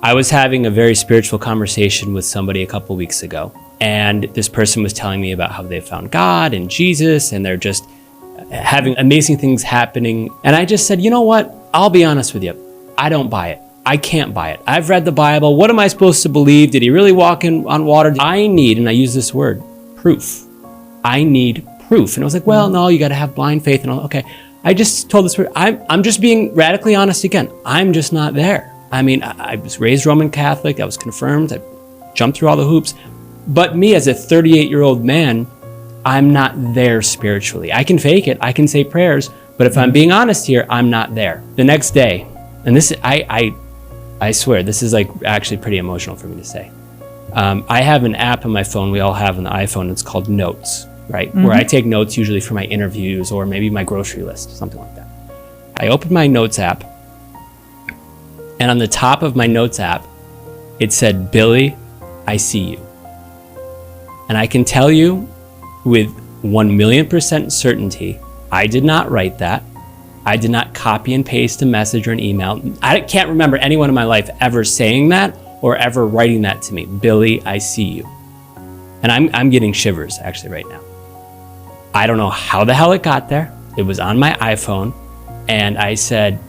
I was having a very spiritual conversation with somebody a couple weeks ago, and this person was telling me about how they found God and Jesus, and they're just having amazing things happening. And I just said, you know what? I'll be honest with you. I don't buy it. I can't buy it. I've read the Bible. What am I supposed to believe? Did he really walk on water? I need, and I use this word, proof. I need proof. And I was like, well, no, you got to have blind faith and all. Okay. I just told this word, I'm just being radically honest again. I'm just not there. I mean, I was raised Roman Catholic. I was confirmed. I jumped through all the hoops. But me as a 38-year-old man, I'm not there spiritually. I can fake it. I can say prayers. But if I'm being honest here, I'm not there. The next day, and this, I swear, this is like actually pretty emotional for me to say. I have an app on my phone. We all have on the iPhone. It's called Notes, right? Where I take notes usually for my interviews or maybe my grocery list, something like that. I opened my Notes app, and on the top of my Notes app, it said, Billy, I see you. And I can tell you with 1,000,000% certainty, I did not write that. I did not copy and paste a message or an email. I can't remember anyone in my life ever saying that or ever writing that to me. Billy, I see you. And I'm getting shivers actually right now. I don't know how the hell it got there. It was on my iPhone. And I said,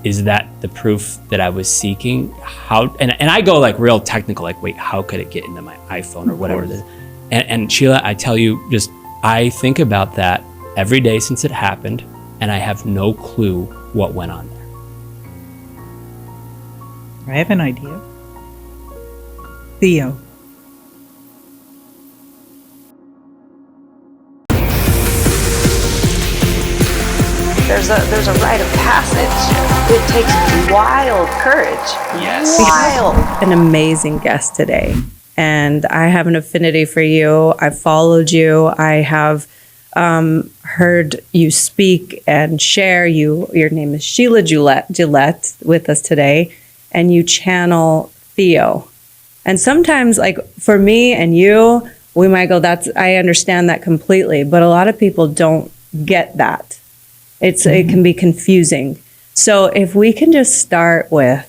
is that the proof that I was seeking? How? And I go like real technical, like, wait, how could it get into my iPhone or whatever it is? And Sheila, I tell you, just I think about that every day since it happened, and I have no clue what went on there. I have an idea. Theo. There's a rite of passage. It takes wild courage. Yes. Wild. An amazing guest today. And I have an affinity for you. I've followed you. I have heard you speak and share. Your name is Sheila Gillette with us today. And you channel Theo. And sometimes, like for me and you, we might go, I understand that completely. But a lot of people don't get that. It can be confusing. So if we can just start with,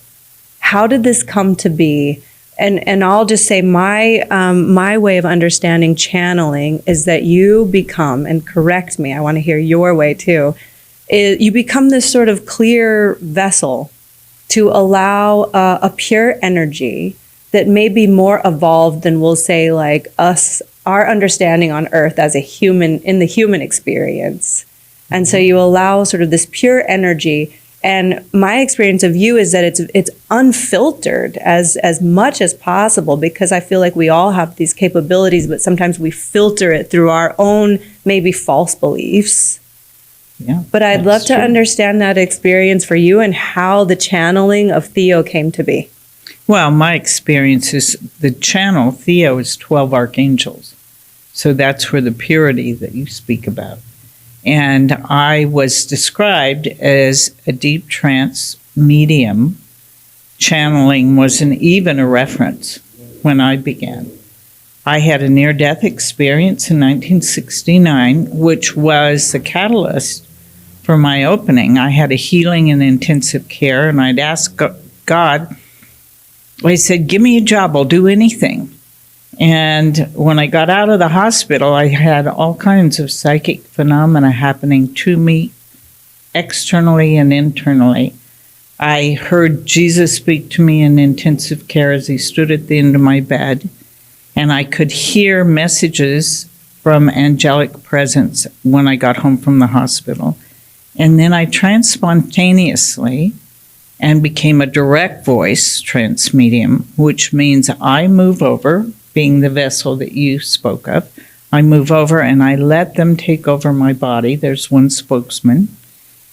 how did this come to be? And I'll just say my way of understanding channeling is that you become, and correct me, I want to hear your way too, you become this sort of clear vessel to allow a pure energy that may be more evolved than we'll say like our understanding on earth as a human, in the human experience. And so you allow sort of this pure energy. And my experience of you is that it's unfiltered as much as possible, because I feel like we all have these capabilities, but sometimes we filter it through our own maybe false beliefs. Yeah, but I'd love to understand that experience for you and how the channeling of Theo came to be. Well, my experience is the channel, Theo, is 12 archangels. So that's where the purity that you speak about. And I was described as a deep trance medium. Channeling wasn't even a reference when I began. I had a near-death experience in 1969, which was the catalyst for my opening. I had a healing in intensive care, and I'd asked God, I said, give me a job, I'll do anything. And when I got out of the hospital, I had all kinds of psychic phenomena happening to me, externally and internally. I heard Jesus speak to me in intensive care as he stood at the end of my bed, and I could hear messages from angelic presence when I got home from the hospital. And then I trance spontaneously and became a direct voice trance medium, which means I move over, being the vessel that you spoke of. I move over and I let them take over my body. There's one spokesman,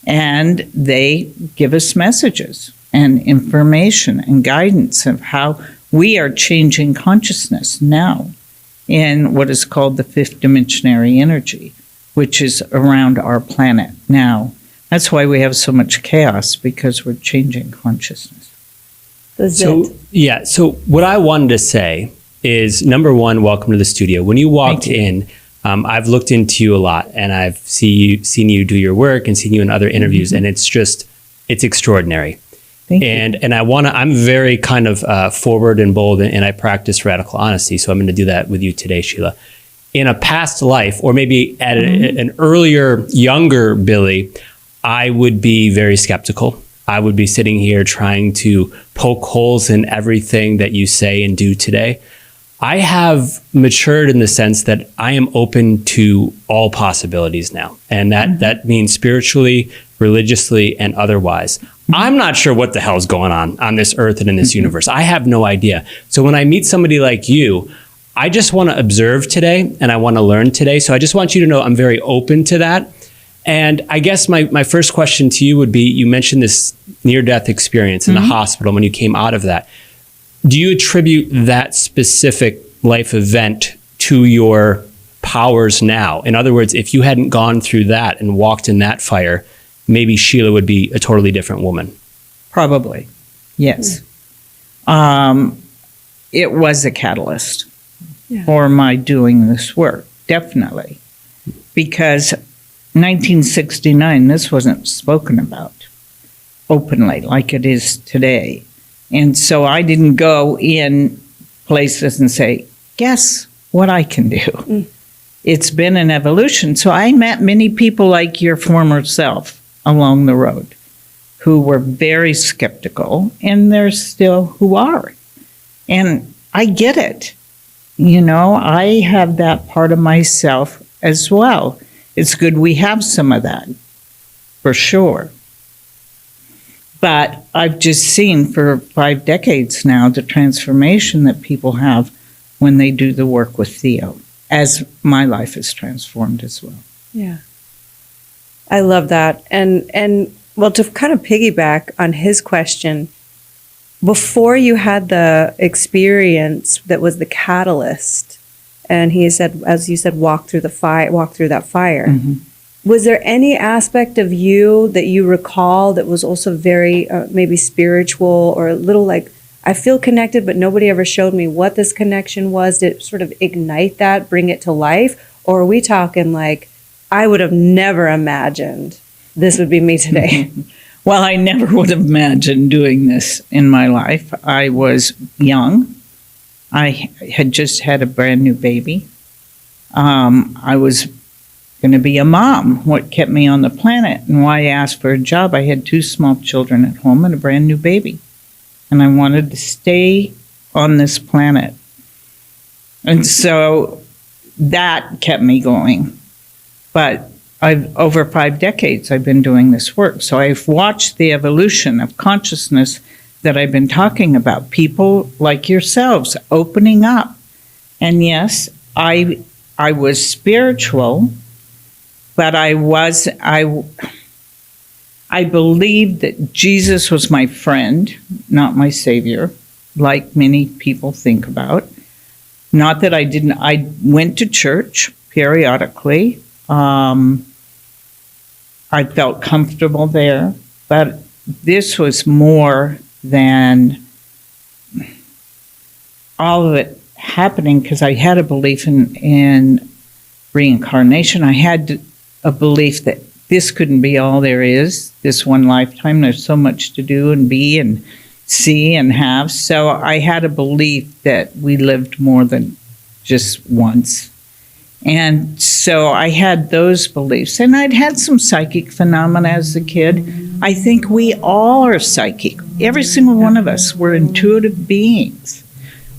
and they give us messages and information and guidance of how we are changing consciousness now in what is called the fifth dimensionary energy, which is around our planet now. That's why we have so much chaos, because we're changing consciousness. So what I wanted to say is, number one, welcome to the studio. When you walked in, I've looked into you a lot, and I've seen you do your work and seen you in other interviews, and it's extraordinary. Thank you. And I'm very kind of forward and bold, and I practice radical honesty. So I'm going to do that with you today, Sheila. In a past life, or maybe at an earlier, younger Billy, I would be very skeptical. I would be sitting here trying to poke holes in everything that you say and do today. I have matured in the sense that I am open to all possibilities now. And that means spiritually, religiously, and otherwise. I'm not sure what the hell's going on this earth and in this universe. I have no idea. So when I meet somebody like you, I just want to observe today and I want to learn today. So I just want you to know I'm very open to that. And I guess my first question to you would be, you mentioned this near-death experience in the hospital when you came out of that. Do you attribute that specific life event to your powers now? In other words, if you hadn't gone through that and walked in that fire, maybe Sheila would be a totally different woman. Probably, yes. It was a catalyst for my doing this work, definitely. Because 1969, this wasn't spoken about openly like it is today. And so I didn't go in places and say, guess what I can do? It's been an evolution. So I met many people like your former self along the road who were very skeptical, and there's still who are. And I get it. You know, I have that part of myself as well. It's good we have some of that, for sure. But I've just seen for 5 decades now the transformation that people have when they do the work with Theo, as my life is transformed as well. Yeah. I love that. And well, to kind of piggyback on his question, before you had the experience that was the catalyst, and he said, as you said, walk through that fire. Was there any aspect of you that you recall that was also very maybe spiritual, or a little like, I feel connected, but nobody ever showed me what this connection was? Did it sort of ignite that, bring it to life? Or are we talking like, I would have never imagined this would be me today? Well, I never would have imagined doing this in my life. I was young. I had just had a brand new baby. I was going to be a mom. What kept me on the planet and why I asked for a job, I had 2 small children at home and a brand new baby. And I wanted to stay on this planet. And so that kept me going. But over 5 decades, I've been doing this work. So I've watched the evolution of consciousness that I've been talking about. People like yourselves opening up. And yes, I was spiritual, but I believed that Jesus was my friend, not my savior, like many people think about. Not that I didn't. I went to church periodically. I felt comfortable there, but this was more than all of it happening because I had a belief in reincarnation. I had a belief that this couldn't be all there is, this one lifetime. There's so much to do and be and see and have. So I had a belief that we lived more than just once. And so I had those beliefs. And I'd had some psychic phenomena as a kid. I think we all are psychic. Every single one of us, we're intuitive beings.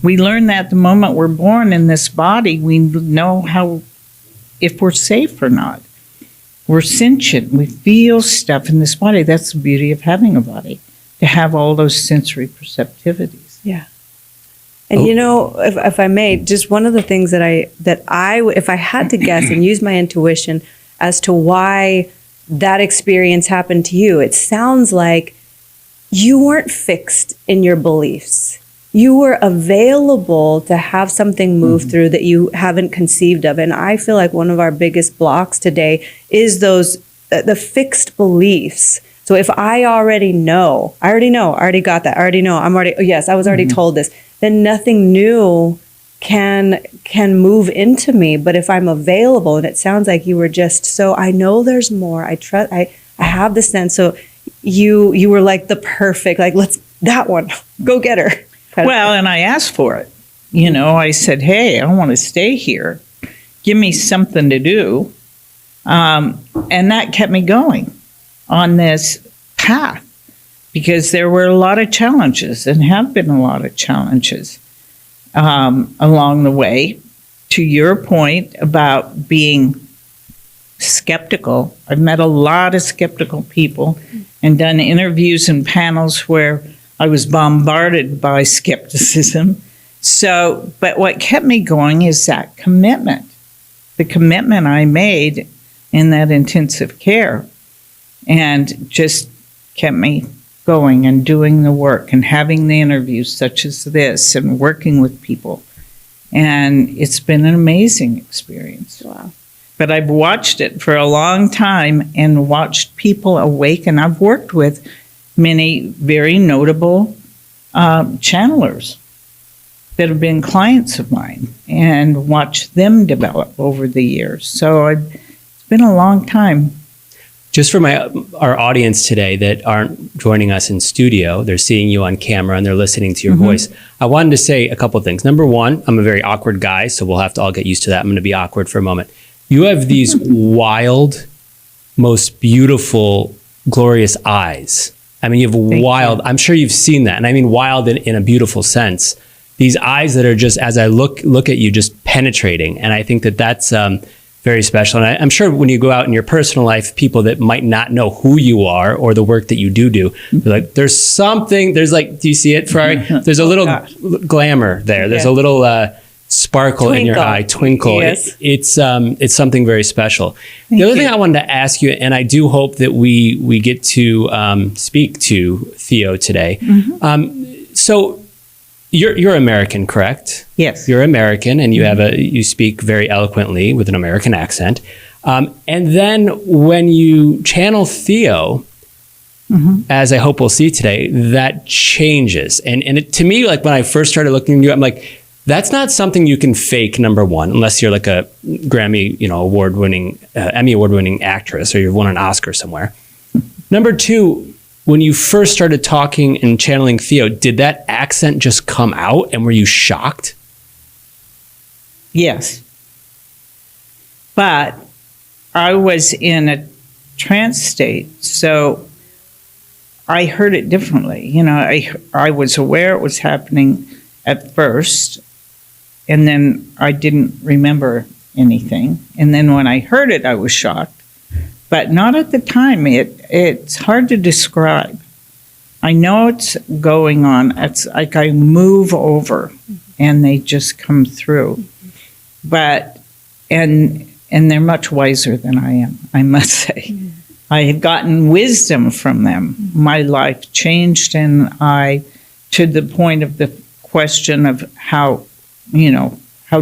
We learn that the moment we're born in this body, we know how, if we're safe or not. We're sentient. We feel stuff in this body. That's the beauty of having a body, to have all those sensory perceptivities. Yeah. And you know, if I may, just one of the things that I if I had to guess and use my intuition as to why that experience happened to you, it sounds like you weren't fixed in your beliefs. You were available to have something move through that you haven't conceived of. And I feel like one of our biggest blocks today is those the fixed beliefs. So if I already got that, I was already told this, then nothing new can move into me. But if I'm available, and it sounds like you were just so, I know there's more. I have the sense. So you were like the perfect, like, let's, that one, go get her. Well, and I asked for it. You know, I said, hey, I want to stay here. Give me something to do. And that kept me going on this path because there were a lot of challenges and have been a lot of challenges along the way. To your point about being skeptical, I've met a lot of skeptical people and done interviews and panels where I was bombarded by skepticism. So, but what kept me going is that commitment, the commitment I made in that intensive care, and just kept me going and doing the work and having the interviews such as this and working with people. And it's been an amazing experience. Wow. But I've watched it for a long time and watched people awaken. I've worked with many very notable channelers that have been clients of mine and watched them develop over the years. So it's been a long time. Just for our audience today that aren't joining us in studio, they're seeing you on camera and they're listening to your voice. I wanted to say a couple of things. Number one, I'm a very awkward guy, so we'll have to all get used to that. I'm going to be awkward for a moment. You have these wild, most beautiful, glorious eyes. I mean, you have wild, I'm sure you've seen that. And I mean wild in a beautiful sense. These eyes that are just, as I look at you, just penetrating. And I think that that's very special. And I'm sure when you go out in your personal life, people that might not know who you are or the work that you do, they're like, there's something, there's like, do you see it, Ferrari? There's a little glamour there. There's a little sparkle in your eye, twinkle. Yes. It's something very special. The other thing I wanted to ask you, and I do hope that we get to speak to Theo today. So you're American, correct? Yes. You're American, and you speak very eloquently with an American accent. And then when you channel Theo, as I hope we'll see today, that changes. And to me, like when I first started looking at you, I'm like, that's not something you can fake, number one, unless you're like a Grammy, award-winning, Emmy award-winning actress, or you've won an Oscar somewhere. Number two, when you first started talking and channeling Theo, did that accent just come out and were you shocked? Yes. But I was in a trance state, so I heard it differently. I was aware it was happening at first, and then I didn't remember anything. And then when I heard it, I was shocked. But not at the time. It's hard to describe. I know it's going on. It's like I move over and they just come through. But, and they're much wiser than I am, I must say. I have gotten wisdom from them. My life changed, and to the point of the question of how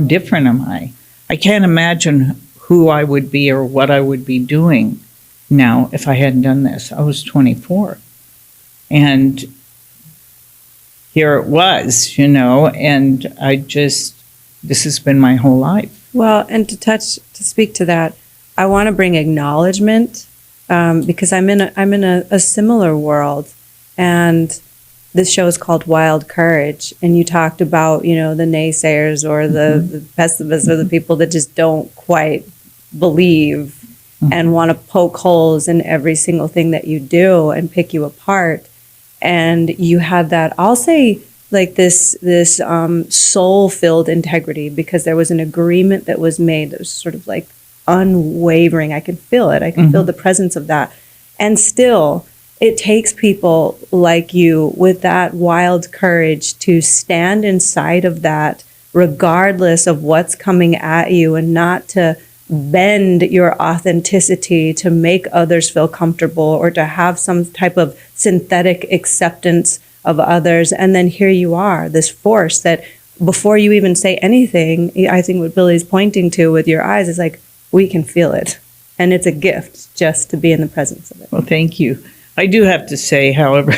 different am I? I can't imagine who I would be or what I would be doing now if I hadn't done this. I was 24. And here it was, and this has been my whole life. Well, and to speak to that, I want to bring acknowledgement because I'm in a similar world, and this show is called Wild Courage, and you talked about the naysayers or the pessimists or the people that just don't quite believe and want to poke holes in every single thing that you do and pick you apart. And you had that, I'll say, like this soul-filled integrity, because there was an agreement that was made that was sort of like unwavering. I can feel it. I can feel the presence of that. And still, it takes people like you with that wild courage to stand inside of that regardless of what's coming at you, and not to bend your authenticity to make others feel comfortable or to have some type of synthetic acceptance of others. And then here you are, this force that before you even say anything, I think what Billy's pointing to with your eyes is like, we can feel it. And it's a gift just to be in the presence of it. Well, thank you. I do have to say, however,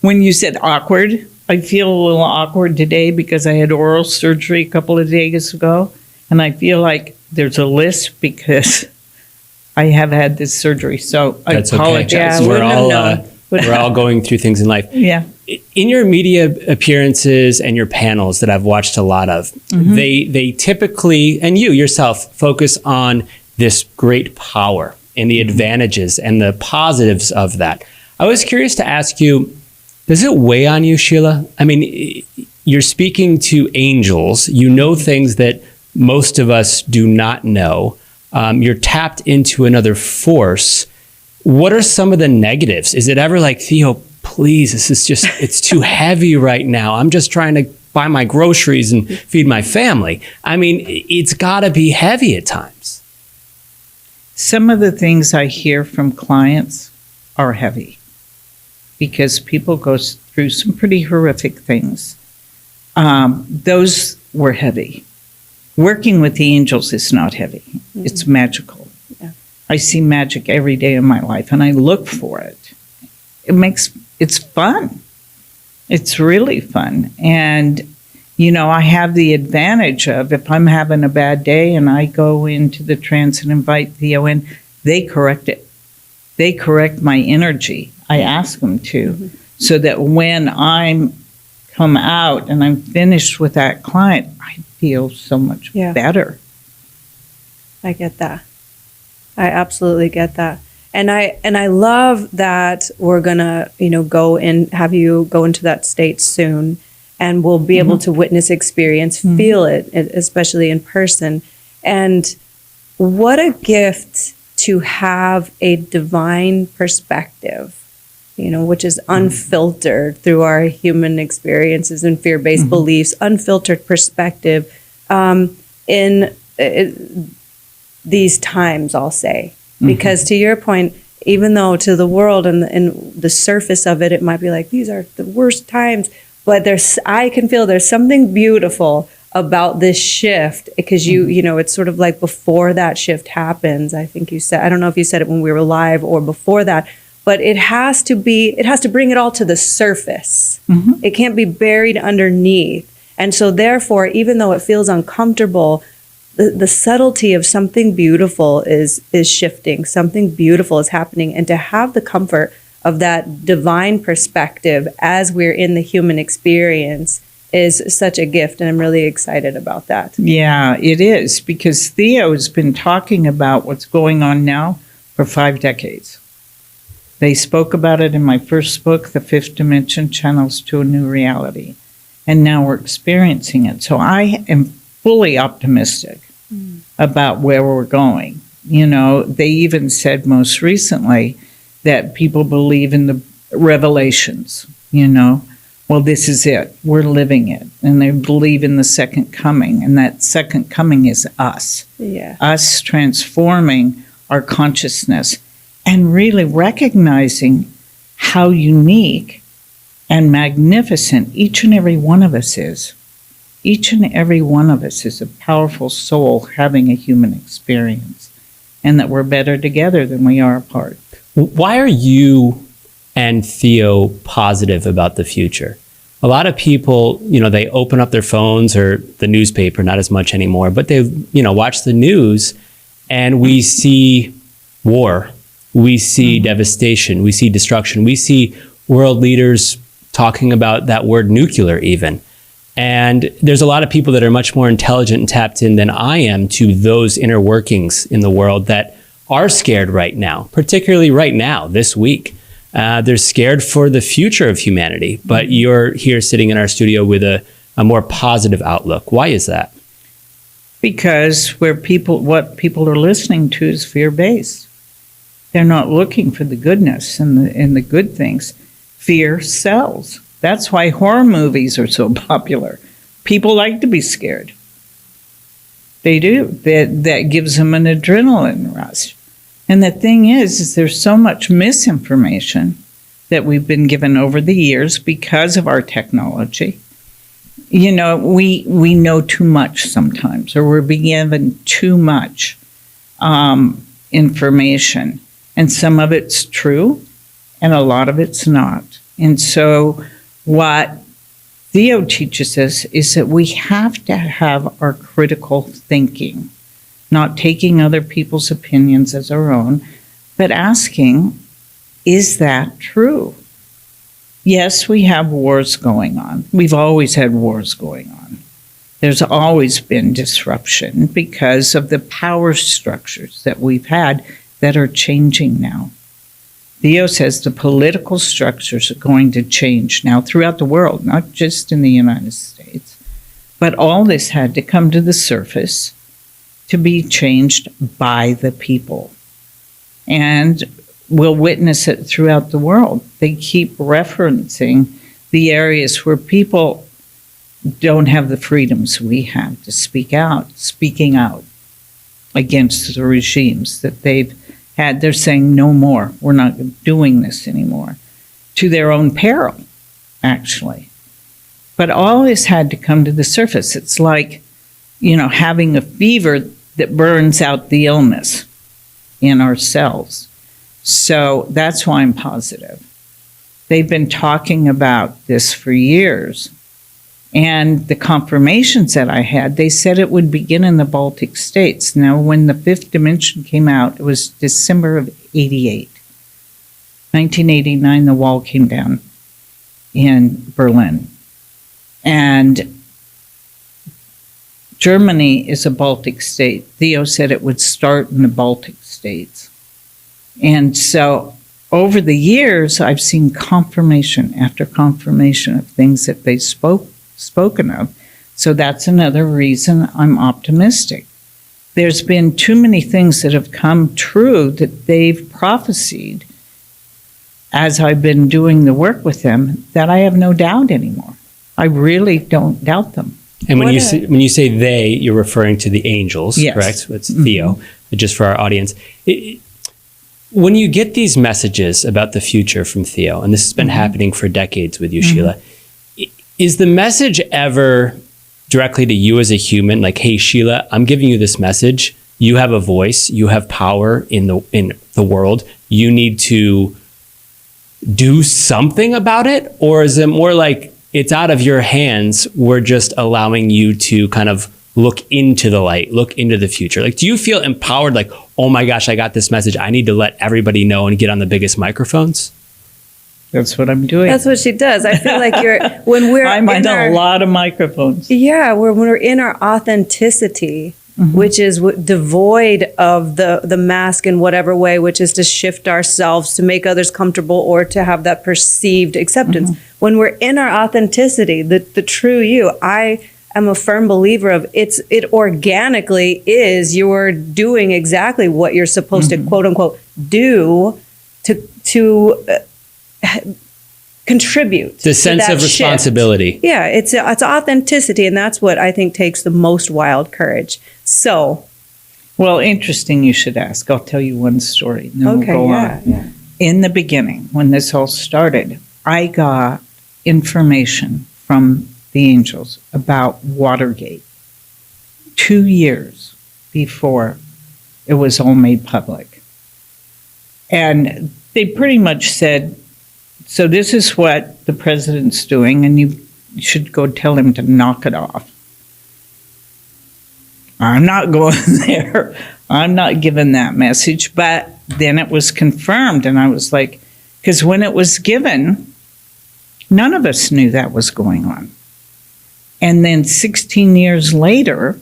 when you said awkward, I feel a little awkward today because I had oral surgery a couple of days ago. And I feel like there's a lisp because I have had this surgery. So I That's apologize. okay. Yeah, We're all We're all going through things in life. Yeah. In your media appearances and your panels that I've watched a lot of, they typically, and you yourself, focus on this great power and the advantages and the positives of that. I was curious to ask you, does it weigh on you, Sheila? I mean, you're speaking to angels. You know things that most of us do not know. You're tapped into another force. What are some of the negatives? Is it ever like, Theo, please, this is just, it's too heavy right now. I'm just trying to buy my groceries and feed my family. I mean, it's got to be heavy at times. Some of the things I hear from clients are heavy because people go through some pretty horrific things. Those were heavy. Working with the angels is not heavy. It's magical. Yeah. I see magic every day of my life, and I look for it. It's fun. It's really fun. And, you know, I have the advantage of if I'm having a bad day and I go into the trance and invite Theo in, they correct it. They correct my energy. I ask them to, so that when I'm come out and I'm finished with that client, I feel so much better. I get that. I absolutely get that. And I love that we're gonna, go and have you go into that state soon, and we'll be able to witness, experience, feel it, especially in person. And what a gift to have a divine perspective, which is unfiltered through our human experiences and fear-based beliefs, unfiltered perspective in these times, I'll say. Because to your point, even though to the world and the surface of it, it might be like, these are the worst times, but I can feel there's something beautiful about this shift, because it's sort of like before that shift happens. I think you said, I don't know if you said it when we were live or before that, but it has to bring it all to the surface. It can't be buried underneath. And so therefore, even though it feels uncomfortable, the subtlety of something beautiful is shifting, something beautiful is happening. And to have the comfort of that divine perspective as we're in the human experience is such a gift. And I'm really excited about that. Yeah, it is, because Theo has been talking about what's going on now for 5 decades. They spoke about it in my first book, The Fifth Dimension, Channels to a New Reality. And now we're experiencing it. So I am fully optimistic about where we're going. They even said most recently that people believe in the revelations, well, this is it. We're living it. And they believe in the second coming. And that second coming is us. Yeah. Us transforming our consciousness and really recognizing how unique and magnificent each and every one of us is. Each and every one of us is a powerful soul having a human experience, and that we're better together than we are apart. Why are you and Theo positive about the future? A lot of people, they open up their phones or the newspaper, not as much anymore, but they, watch the news, and we see war, we see devastation, we see destruction, we see world leaders talking about that word nuclear even. And there's a lot of people that are much more intelligent and tapped in than I am to those inner workings in the world that are scared right now, particularly right now, this week. They're scared for the future of humanity, but you're here sitting in our studio with a more positive outlook. Why is that? Because what people are listening to is fear-based. They're not looking for the goodness and the good things. Fear sells. That's why horror movies are so popular. People like to be scared. They do. That gives them an adrenaline rush. And the thing is there's so much misinformation that we've been given over the years because of our technology. We know too much sometimes, or we're being given too much information. And some of it's true, and a lot of it's not. And so what Theo teaches us is that we have to have our critical thinking, not taking other people's opinions as our own, but asking, is that true? Yes, we have wars going on. We've always had wars going on. There's always been disruption because of the power structures that we've had that are changing now. Theo says the political structures are going to change now throughout the world, not just in the United States. But all this had to come to the surface to be changed by the people. And we'll witness it throughout the world. They keep referencing the areas where people don't have the freedoms we have to speaking out against the regimes that they've had. They're saying, no more, we're not doing this anymore, to their own peril, actually. But all this had to come to the surface. It's like, having a fever that burns out the illness in our cells. So that's why I'm positive. They've been talking about this for years. And the confirmations that I had, they said it would begin in the Baltic states. Now, when the fifth dimension came out, it was December of 88. 1989, the wall came down in Berlin. And Germany is a Baltic state. Theo said it would start in the Baltic states. And so over the years, I've seen confirmation after confirmation of things that they spoken of. So that's another reason I'm optimistic. There's been too many things that have come true that they've prophesied as I've been doing the work with them that I have no doubt anymore. I really don't doubt them. And when you say they, you're referring to the angels, yes. Correct? It's Theo, just for our audience. When you get these messages about the future from Theo, and this has been happening for decades with you, Sheila, is the message ever directly to you as a human? Like, hey, Sheila, I'm giving you this message. You have a voice. You have power in the world. You need to do something about it? Or is it more like it's out of your hands? We're just allowing you to kind of look into the light, look into the future. Like, do you feel empowered? Like, oh my gosh, I got this message. I need to let everybody know and get on the biggest microphones. That's what I'm doing. That's what she does. I feel like I'm on a lot of microphones. Yeah, when we're in our authenticity, which is devoid of the mask in whatever way, which is to shift ourselves to make others comfortable or to have that perceived acceptance. When we're in our authenticity, the true you, I am a firm believer of it organically is you're doing exactly what you're supposed to quote unquote do to contribute the sense of responsibility. Shift. Yeah, it's authenticity, and that's what I think takes the most wild courage. So, well, interesting you should ask. I'll tell you one story, and then we'll go on. Yeah. In the beginning, when this all started, I got information from the angels about Watergate 2 years before it was all made public. And they pretty much said, so this is what the president's doing, and you should go tell him to knock it off. I'm not going there. I'm not giving that message. But then it was confirmed, and I was like, because when it was given, none of us knew that was going on. And then 16 years later,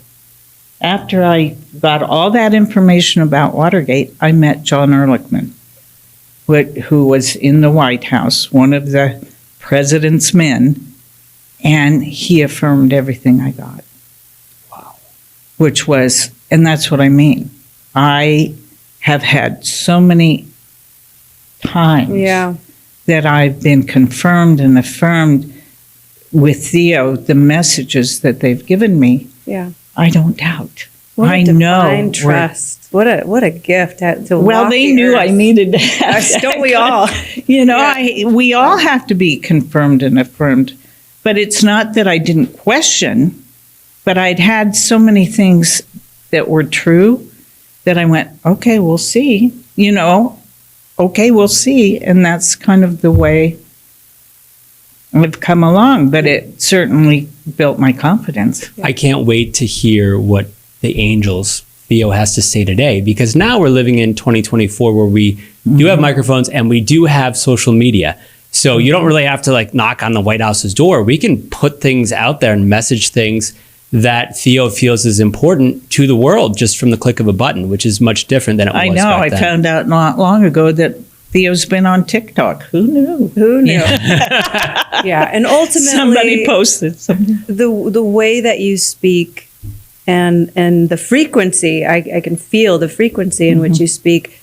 after I got all that information about Watergate, I met John Ehrlichman, who was in the White House, one of the president's men, and he affirmed everything I got. Wow. Which was, and that's what I mean. I have had so many times that I've been confirmed and affirmed with Theo, the messages that they've given me. Yeah. I don't doubt. What I a divine know. trust. What a gift to Well, walk they the knew earth. I needed to have Yes, don't we all? We all have to be confirmed and affirmed. But it's not that I didn't question, but I'd had so many things that were true that I went, okay, we'll see. Okay, we'll see. And that's kind of the way I've come along. But it certainly built my confidence. I can't wait to hear what the angels, Theo, has to say today, because now we're living in 2024 where we do have microphones and we do have social media. So you don't really have to like knock on the White House's door. We can put things out there and message things that Theo feels is important to the world just from the click of a button, which is much different than it was I know. back I then. found out not long ago that Theo's been on TikTok. Who knew? Who knew? Yeah, and ultimately, Somebody posted something. the way that you speak and the frequency, I can feel the frequency in which you speak.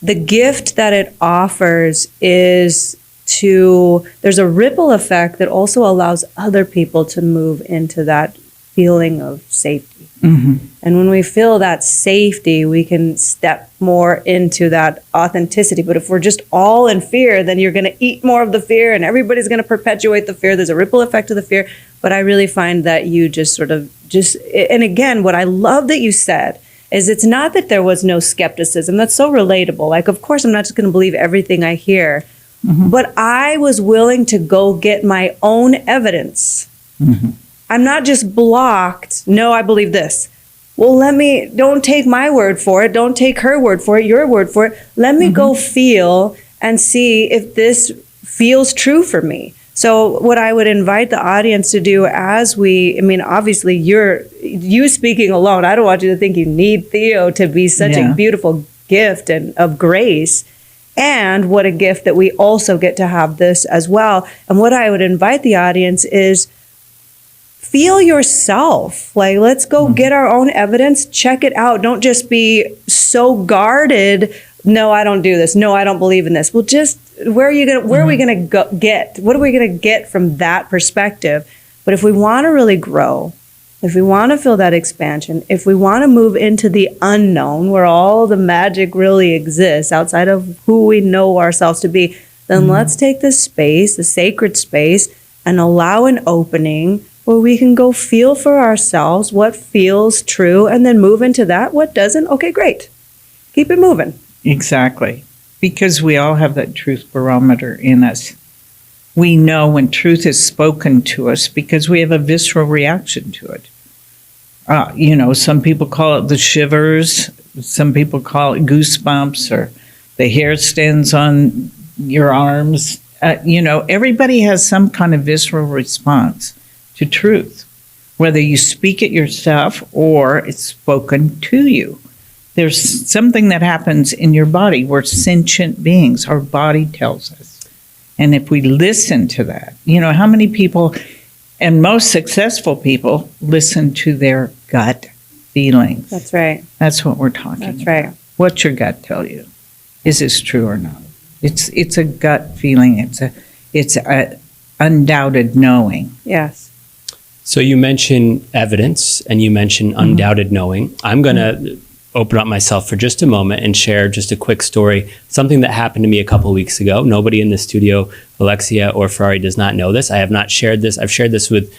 The gift that it offers is there's a ripple effect that also allows other people to move into that feeling of safety. And when we feel that safety, we can step more into that authenticity. But if we're just all in fear, then you're going to eat more of the fear and everybody's going to perpetuate the fear. There's a ripple effect of the fear. But I really find that you and again, what I love that you said is it's not that there was no skepticism. That's so relatable. Like, of course, I'm not just going to believe everything I hear, but I was willing to go get my own evidence. I'm not just blocked. No, I believe this. Well, don't take my word for it. Don't take her word for it, your word for it. Let me go feel and see if this feels true for me. So what I would invite the audience to do obviously you speaking alone, I don't want you to think you need Theo to be such a beautiful gift and of grace. And what a gift that we also get to have this as well. And what I would invite the audience is feel yourself. Like, let's go get our own evidence, check it out. Don't just be so guarded. No, I don't do this. No, I don't believe in this. Well, just where are we going to get? What are we going to get from that perspective? But if we want to really grow, if we want to feel that expansion, if we want to move into the unknown where all the magic really exists outside of who we know ourselves to be, then let's take this space, the sacred space, and allow an opening where we can go feel for ourselves what feels true and then move into that. What doesn't? Okay, great. Keep it moving. Exactly. Because we all have that truth barometer in us. We know when truth is spoken to us because we have a visceral reaction to it. Some people call it the shivers. Some people call it goosebumps or the hair stands on your arms. Everybody has some kind of visceral response to truth, whether you speak it yourself or it's spoken to you. There's something that happens in your body. We're sentient beings. Our body tells us. And if we listen to that, how many people, and most successful people, listen to their gut feelings. That's right. That's what we're talking about. That's right. What's your gut tell you? Is this true or not? It's a gut feeling. It's a undoubted knowing. Yes. So you mentioned evidence and you mentioned undoubted knowing. I'm going to open up myself for just a moment and share just a quick story, something that happened to me a couple of weeks ago. Nobody in the studio, Alexia or Ferrari, does not know this. I have not shared this. I've shared this with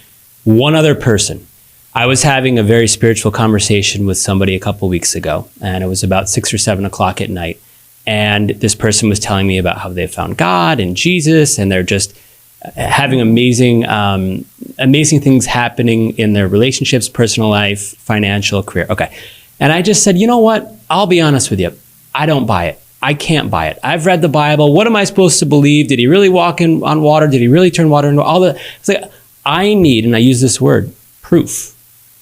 one other person. I was having a very spiritual conversation with somebody a couple of weeks ago, and it was about 6 or 7 o'clock at night. And this person was telling me about how they found God and Jesus, and they're just having amazing things happening in their relationships, personal life, financial, career. Okay. And I just said, you know what? I'll be honest with you. I don't buy it. I can't buy it. I've read the Bible. What am I supposed to believe? Did he really walk on water? Did he really turn water into all the... It's like, I need, and I use this word, proof.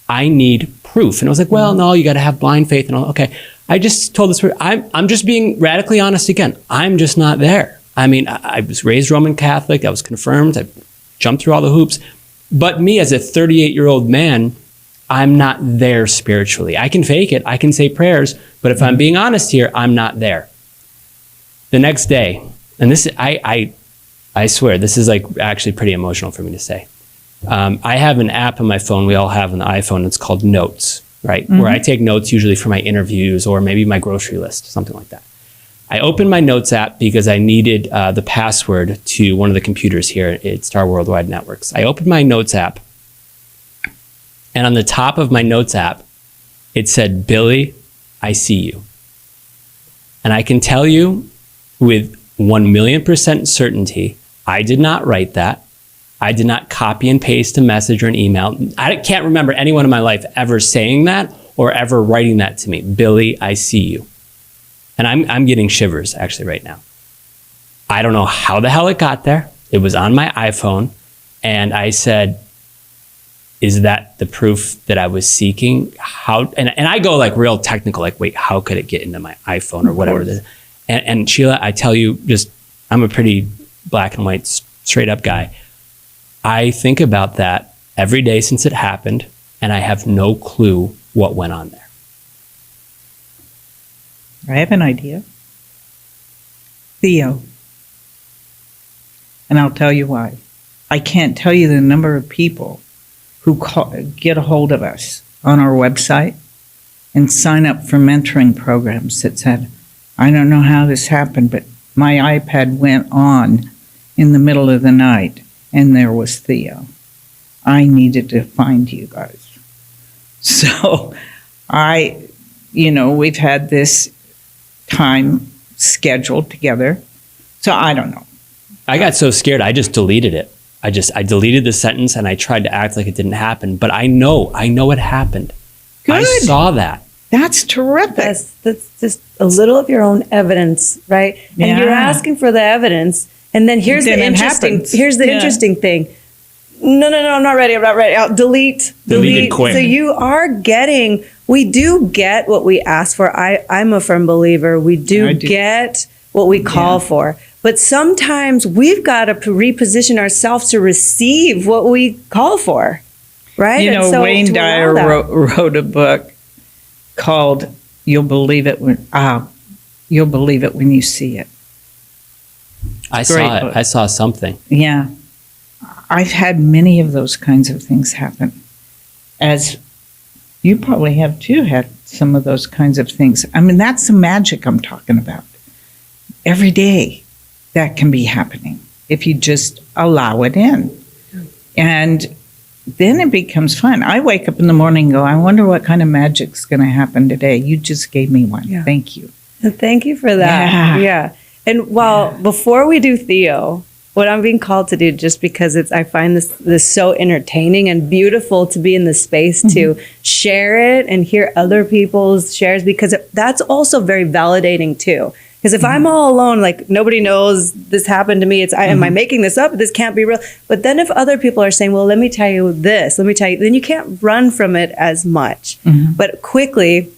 I need proof. And I was like, well, no, you got to have blind faith and all. Okay. I just told this word. I'm just being radically honest again. I'm just not there. I mean, I was raised Roman Catholic. I was confirmed. I jumped through all the hoops. But me as a 38-year-old man, I'm not there spiritually. I can fake it. I can say prayers. But if I'm being honest here, I'm not there. The next day, and this, I swear, this is like actually pretty emotional for me to say. I have an app on my phone. We all have on the iPhone. It's called Notes, right? Where I take notes usually for my interviews or maybe my grocery list, something like that. I opened my Notes app because I needed the password to one of the computers here at Star Worldwide Networks. I opened my Notes app, and on the top of my Notes app, it said, Billy, I see you. And I can tell you with 1,000,000% certainty, I did not write that. I did not copy and paste a message or an email. I can't remember anyone in my life ever saying that or ever writing that to me. Billy, I see you. And I'm getting shivers actually right now. I don't know how the hell it got there. It was on my iPhone. And I said, is that the proof that I was seeking? How? And I go like real technical, like, wait, how could it get into my iPhone or whatever it is? And Sheila, I tell you, just, I'm a pretty black and white, straight up guy. I think about that every day since it happened, and I have no clue what went on there. I have an idea. Theo. And I'll tell you why. I can't tell you the number of people who get a hold of us on our website and sign up for mentoring programs that said, I don't know how this happened, but my iPad went on in the middle of the night and there was Theo. I needed to find you guys. So we've had this time scheduled together. So I don't know. I got so scared, I just deleted it. I deleted the sentence and I tried to act like it didn't happen, but I know it happened. Good. I saw that. That's terrific. That's just a little of your own evidence, right? Yeah. And you're asking for the evidence, and then here's Then the it interesting. happens. Here's the Yeah. interesting thing. No, I'm not ready. I'll delete. Deleted quick. So you are getting. We do get what we ask for. I'm a firm believer. We I do do. get what we call for. But sometimes we've got to reposition ourselves to receive what we call for, right? You And know, so Wayne to allow Dyer that. wrote a book called "You'll Believe It When You See It." I Great saw it. book. I saw something. Yeah, I've had many of those kinds of things happen, as you probably have too. Had some of those kinds of things. I mean, that's the magic I'm talking about. Every day, that can be happening if you just allow it in, and then it becomes fun. I wake up in the morning and go, I wonder what kind of magic's going to happen today. You just gave me one. Yeah. Thank you. Thank you for that. Yeah. And before we do Theo, what I'm being called to do, just because I find this so entertaining and beautiful to be in the space to share it and hear other people's shares, because that's also very validating too. Because if I'm all alone, like nobody knows this happened to me, am I making this up? This can't be real. But then if other people are saying, well, let me tell you this, then you can't run from it as much. But quickly,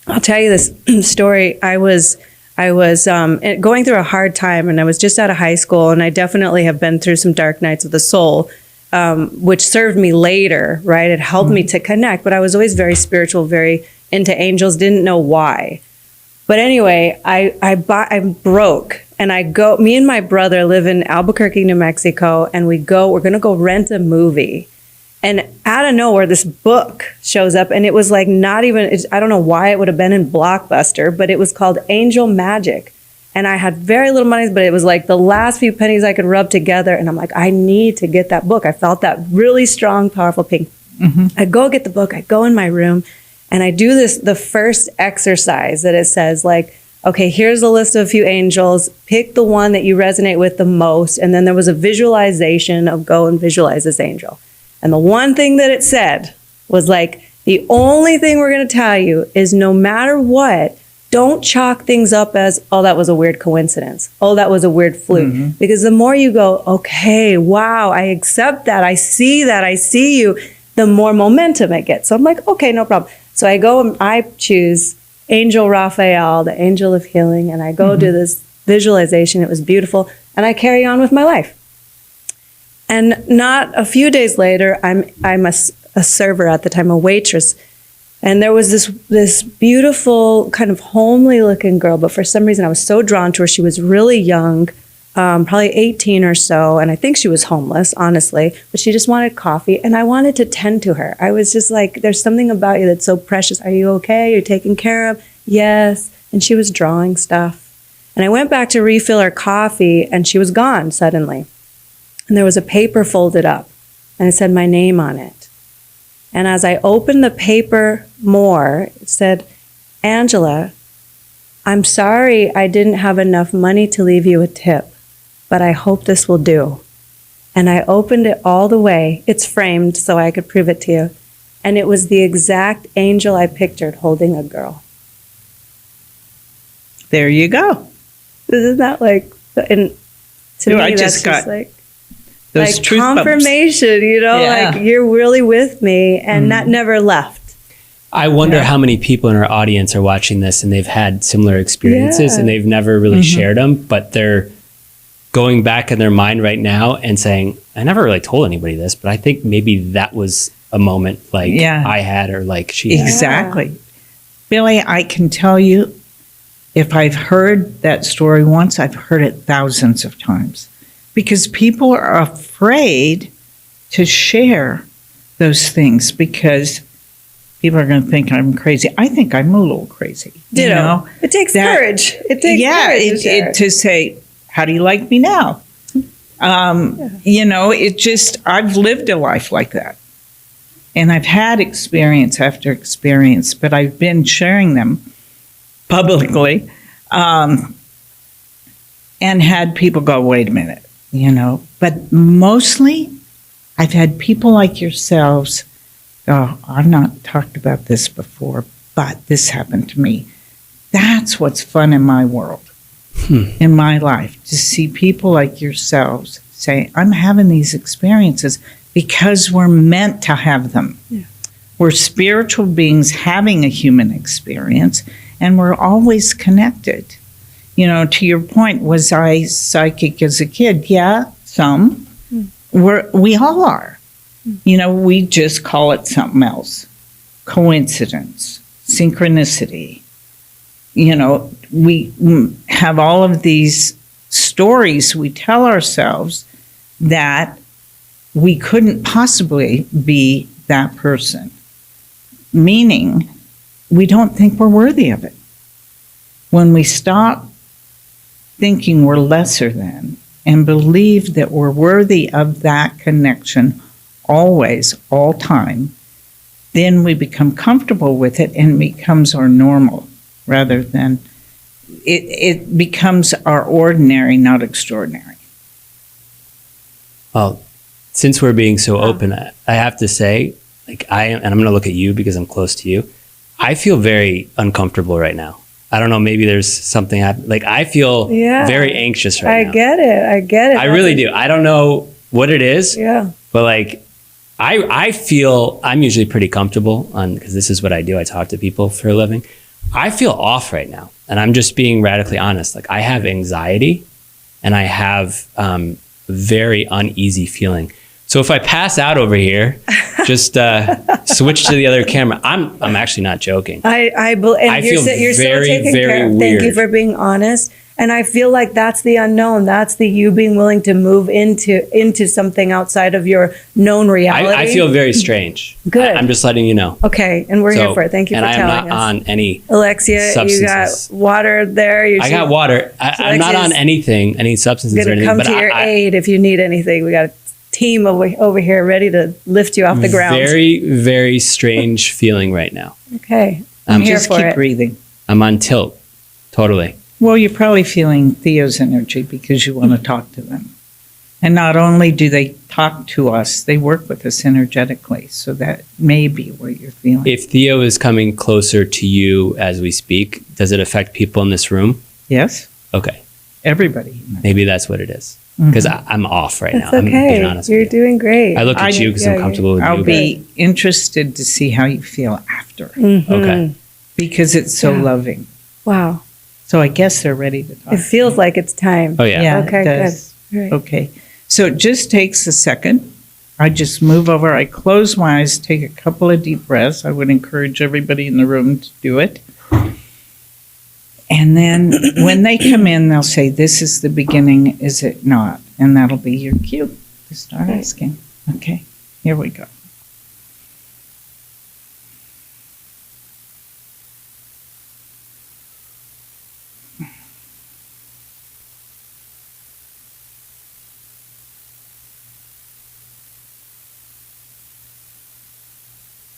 I'll tell you this story. I was going through a hard time, and I was just out of high school, and I definitely have been through some dark nights of the soul, which served me later, right? It helped me to connect, but I was always very spiritual, very into angels, didn't know why. But anyway, I'm broke, and me and my brother live in Albuquerque, New Mexico, and we're going to go rent a movie. And out of nowhere, this book shows up, and it was like I don't know why it would have been in Blockbuster, but it was called Angel Magic. And I had very little money, but it was like the last few pennies I could rub together. And I'm like, I need to get that book. I felt that really strong, powerful ping. I go get the book. I go in my room, and I do the first exercise that it says, like, okay, here's a list of a few angels. Pick the one that you resonate with the most. And then there was a visualization of go and visualize this angel. And the one thing that it said was like, the only thing we're going to tell you is no matter what, don't chalk things up as, oh, that was a weird coincidence. Oh, that was a weird fluke. Because the more you go, okay, wow, I accept that. I see you, the more momentum it gets. So I'm like, okay, no problem. So I go and I choose Angel Raphael, the angel of healing. And I go do this visualization. It was beautiful. And I carry on with my life. And not a few days later, I'm a server at the time, a waitress. And there was this beautiful, kind of homely looking girl, but for some reason I was so drawn to her. She was really young, probably 18 or so, and I think she was homeless, honestly, but she just wanted coffee, and I wanted to tend to her. I was just like, there's something about you that's so precious. Are you okay? Are you taken care of? Yes. And she was drawing stuff. And I went back to refill her coffee, and she was gone suddenly. And there was a paper folded up, and it said my name on it. And as I opened the paper more, it said, Angela, I'm sorry I didn't have enough money to leave you a tip, but I hope this will do. And I opened it all the way. It's framed so I could prove it to you. And it was the exact angel I pictured holding a girl. There you go. Isn't that like, and To Dude, me, I that's just got like those truth bumps. confirmation, Yeah. like you're really with me, and that never left. I wonder how many people in our audience are watching this and they've had similar experiences and they've never really shared them, but they're going back in their mind right now and saying, I never really told anybody this, but I think maybe that was a moment like I had or like she had. Exactly. Billy, I can tell you, if I've heard that story once, I've heard it thousands of times because people are afraid to share those things because people are going to think I'm crazy. I think I'm a little crazy. Ditto. It takes courage. It takes courage to say, how do you like me now? It just, I've lived a life like that. And I've had experience after experience, but I've been sharing them publicly and had people go, wait a minute, But mostly, I've had people like yourselves go, I've not talked about this before, but this happened to me. That's what's fun in my world. In my life, to see people like yourselves say, I'm having these experiences because we're meant to have them. Yeah. We're spiritual beings having a human experience, and we're always connected. To your point, was I psychic as a kid? Yeah, some. We all are. We just call it something else. Coincidence, synchronicity. We have all of these stories we tell ourselves that we couldn't possibly be that person, meaning we don't think we're worthy of it. When we stop thinking we're lesser than and believe that we're worthy of that connection always, all time, then we become comfortable with it and it becomes our normal. Rather than, it becomes our ordinary, not extraordinary. Well, since we're being so open, I have to say, and I'm going to look at you because I'm close to you. I feel very uncomfortable right now. I don't know, maybe there's something I feel very anxious right now. I get it. I really do. I don't know what it is. Yeah. But I feel I'm usually pretty comfortable because this is what I do. I talk to people for a living. I feel off right now, and I'm just being radically honest. I have anxiety, and I have very uneasy feeling. So if I pass out over here, just switch to the other camera. I'm actually not joking. I feel very, very weird. Thank you for being honest. And I feel like that's the unknown. That's the you being willing to move into something outside of your known reality. I feel very strange. Good. I'm just letting you know. Okay, and we're here for it. Thank you for telling us. And I am not on any Alexia, substances. You got water there. I got water. I'm not on anything, any substances or anything. Going to come to your aid if you need anything. We got a team over here ready to lift you off the ground. Very, very strange feeling right now. Okay. I'm here for it. Just keep breathing. I'm on tilt. Totally. Well, you're probably feeling Theo's energy because you want to talk to them. And not only do they talk to us, they work with us energetically. So that may be what you're feeling. If Theo is coming closer to you as we speak, does it affect people in this room? Yes. Okay. Everybody. Maybe that's what it is. Because I'm off right now. Okay. I'm being honest You're doing great. I look at you because I'm comfortable with you. I'll be interested to see how you feel after. Mm-hmm. Okay. Because it's so loving. Wow. So I guess they're ready to talk. It feels like it's time. Oh, yeah. Okay, good. Right. Okay. So it just takes a second. I just move over. I close my eyes, take a couple of deep breaths. I would encourage everybody in the room to do it. And then when they come in, they'll say, this is the beginning, is it not? And that'll be your cue to start asking. Okay, here we go.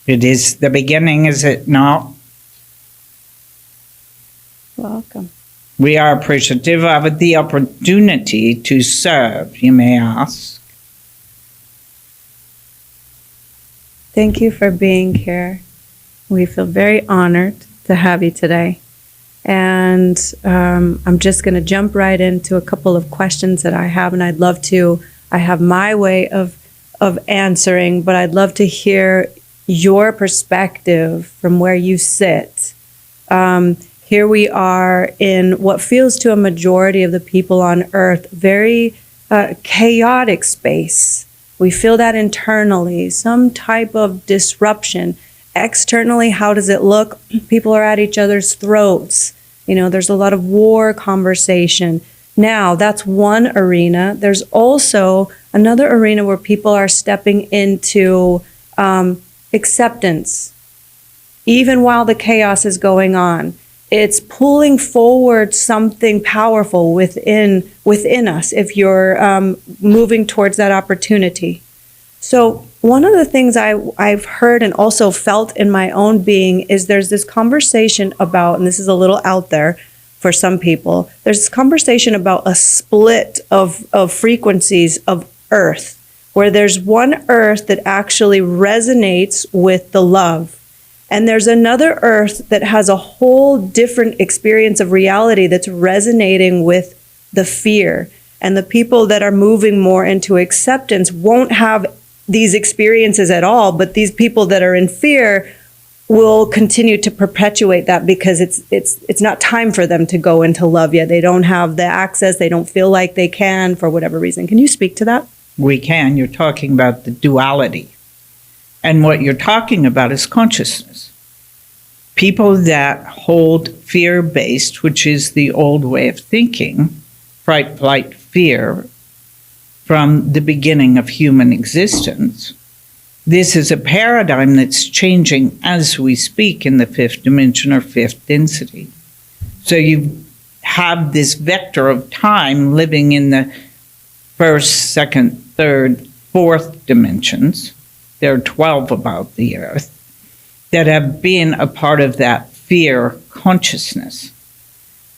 It is the beginning, is it not? Welcome. We are appreciative of the opportunity to serve, you may ask. Thank you for being here. We feel very honored to have you today. And I'm just going to jump right into a couple of questions that I have, and I have my way of answering, but I'd love to hear your perspective from where you sit. Here we are in what feels to a majority of the people on earth very chaotic space. We feel that internally, some type of disruption. Externally, how does it look? People are at each other's throats. There's a lot of war conversation. Now, that's one arena. There's also another arena where people are stepping into acceptance, even while the chaos is going on. It's pulling forward something powerful within us if you're moving towards that opportunity. So one of the things I've heard and also felt in my own being is there's this conversation about, and this is a little out there for some people, there's this conversation about a split of frequencies of Earth, where there's one Earth that actually resonates with the love. And there's another Earth that has a whole different experience of reality that's resonating with the fear. And the people that are moving more into acceptance won't have these experiences at all, but these people that are in fear will continue to perpetuate that because it's not time for them to go into love yet. They don't have the access. They don't feel like they can for whatever reason. Can you speak to that? We can. You're talking about the duality. And what you're talking about is consciousness. People that hold fear-based, which is the old way of thinking, fright, flight, fear, from the beginning of human existence. This is a paradigm that's changing as we speak in the fifth dimension or fifth density. So you have this vector of time living in the first, second, third, fourth dimensions. There are 12 about the earth that have been a part of that fear consciousness.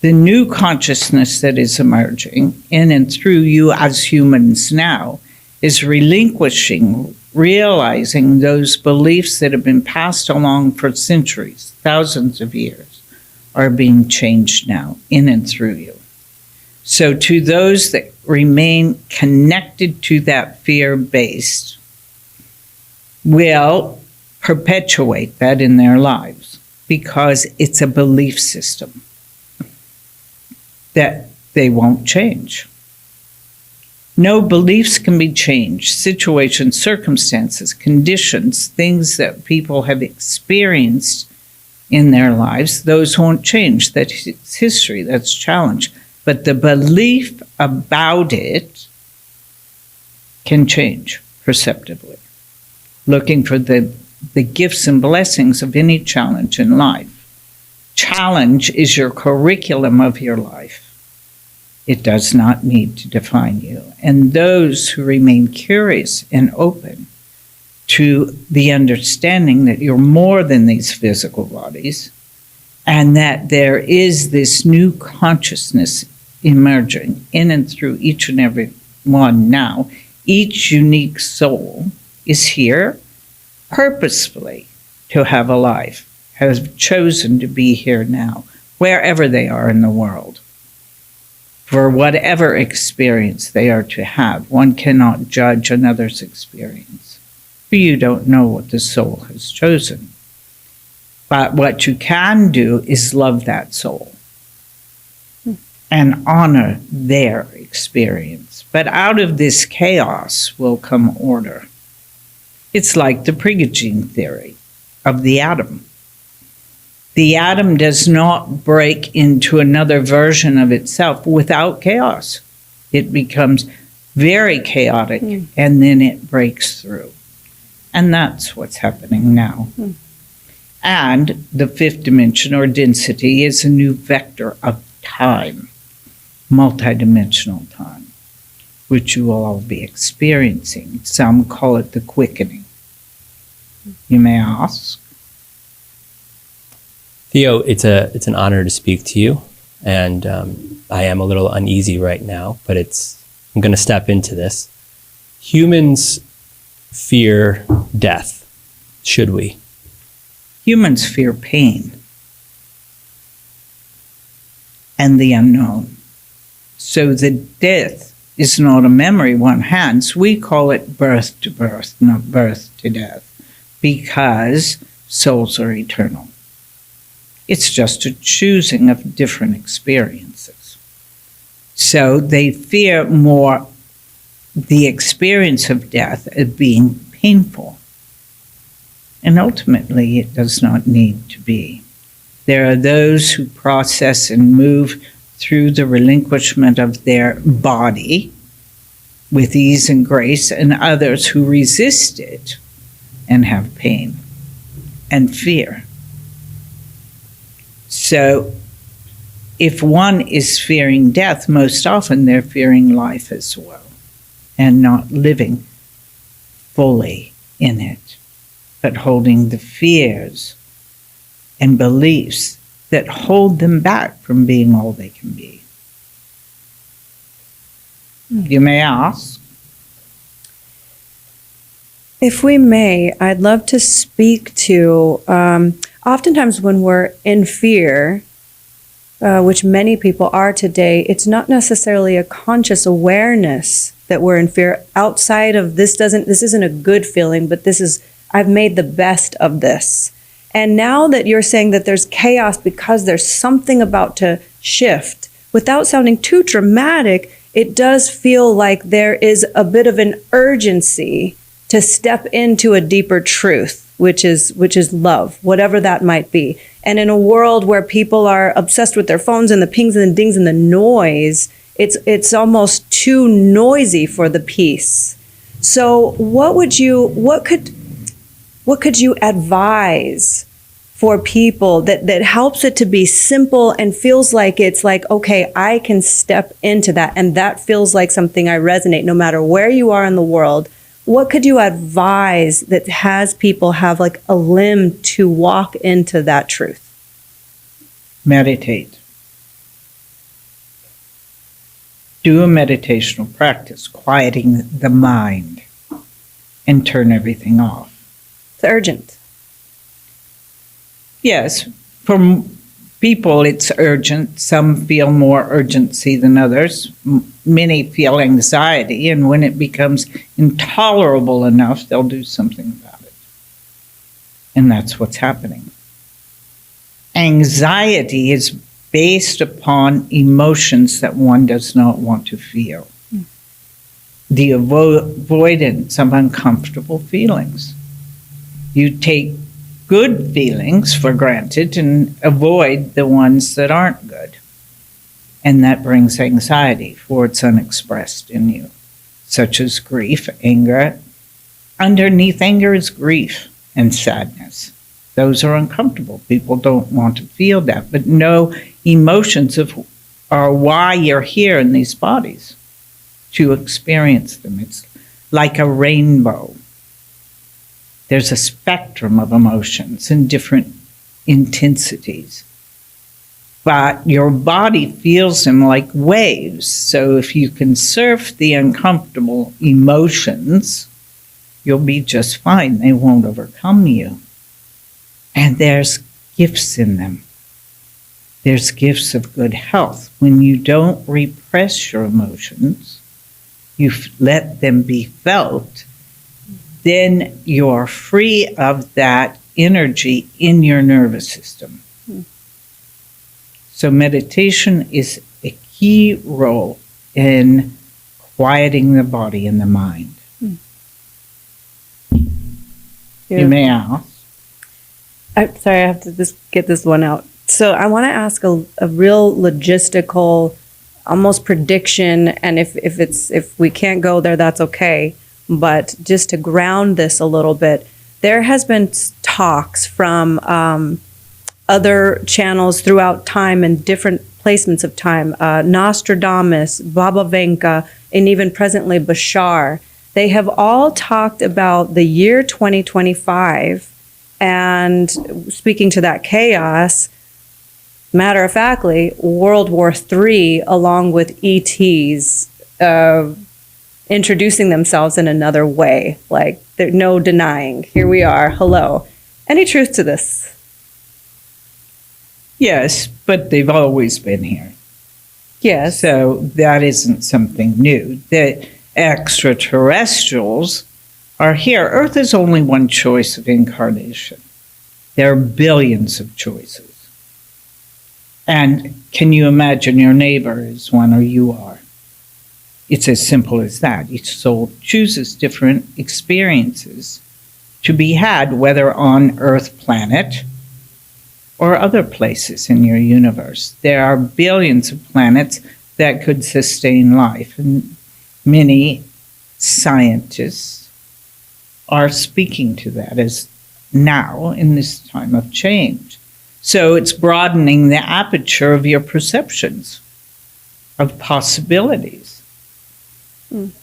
The new consciousness that is emerging in and through you as humans now is relinquishing, realizing those beliefs that have been passed along for centuries, thousands of years, are being changed now in and through you. So to those that remain connected to that fear-based, will perpetuate that in their lives because it's a belief system that they won't change. No beliefs can be changed. Situations, circumstances, conditions, things that people have experienced in their lives, those won't change. That's history, that's challenge. But the belief about it can change perceptibly. Looking for the gifts and blessings of any challenge in life. Challenge is your curriculum of your life. It does not need to define you. And those who remain curious and open to the understanding that you're more than these physical bodies, and that there is this new consciousness emerging in and through each and every one now. Each unique soul is here purposefully to have a life, has chosen to be here now, wherever they are in the world, for whatever experience they are to have. One cannot judge another's experience, for you don't know what the soul has chosen. But what you can do is love that soul and honor their experience. But out of this chaos will come order. It's like the pregogene theory of the atom. The atom does not break into another version of itself without chaos. It becomes very chaotic, and then it breaks through. And that's what's happening now. And the fifth dimension or density is a new vector of time, multidimensional time, which you will all be experiencing. Some call it the quickening. You may ask. Theo, it's an honor to speak to you, and I am a little uneasy right now, but I'm going to step into this. Humans fear death, should we? Humans fear pain. and the unknown. So the death is not a memory one has. We call it birth to birth, not birth to death, because souls are eternal. It's just a choosing of different experiences. So they fear more the experience of death as being painful. And ultimately, it does not need to be. There are those who process and move through the relinquishment of their body with ease and grace, and others who resist it and have pain and fear. So if one is fearing death, most often they're fearing life as well and not living fully in it, but holding the fears and beliefs that hold them back from being all they can be. You may ask. If we may, I'd love to speak to, oftentimes when we're in fear, which many people are today, it's not necessarily a conscious awareness that we're in fear outside of this isn't a good feeling, but I've made the best of this. And now that you're saying that there's chaos because there's something about to shift, without sounding too dramatic, it does feel like there is a bit of an urgency to step into a deeper truth, which is love, whatever that might be. And in a world where people are obsessed with their phones and the pings and the dings and the noise, it's almost too noisy for the peace. So what could you advise for people that helps it to be simple and feels like it's like, okay, I can step into that, and that feels like something I resonate no matter where you are in the world? What could you advise that has people have like a limb to walk into that truth? Meditate. Do a meditational practice, quieting the mind, and turn everything off. It's urgent. Yes, for people it's urgent. Some feel more urgency than others. Many feel anxiety, and when it becomes intolerable enough, they'll do something about it. And that's what's happening. Anxiety is based upon emotions that one does not want to feel. The avoidance of uncomfortable feelings. You take good feelings for granted and avoid the ones that aren't good. And that brings anxiety, for it's unexpressed in you, such as grief, anger. Underneath anger is grief and sadness. Those are uncomfortable. People don't want to feel that, but no emotions are why you're here in these bodies, to experience them. It's like a rainbow. There's a spectrum of emotions in different intensities. But your body feels them like waves. So if you can surf the uncomfortable emotions, you'll be just fine. They won't overcome you. And there's gifts in them. There's gifts of good health. When you don't repress your emotions, you let them be felt, then you're free of that energy in your nervous system. So meditation is a key role in quieting the body and the mind. You may ask. I'm sorry, I have to just get this one out. So I want to ask a real logistical, almost prediction, and if we can't go there, that's okay. But just to ground this a little bit, there has been talks from other channels throughout time and different placements of time, Nostradamus, Baba Vanga, and even presently Bashar. They have all talked about the year 2025 and speaking to that chaos, matter of factly, World War III, along with ETs introducing themselves in another way. Like, there's no denying. Here we are. Hello. Any truth to this? Yes, but they've always been here. Yes. So that isn't something new. The extraterrestrials are here. Earth is only one choice of incarnation. There are billions of choices. And can you imagine your neighbor is one or you are? It's as simple as that. Each soul chooses different experiences to be had, whether on Earth planet or other places in your universe. There are billions of planets that could sustain life, and many scientists are speaking to that as now in this time of change. So it's broadening the aperture of your perceptions of possibilities.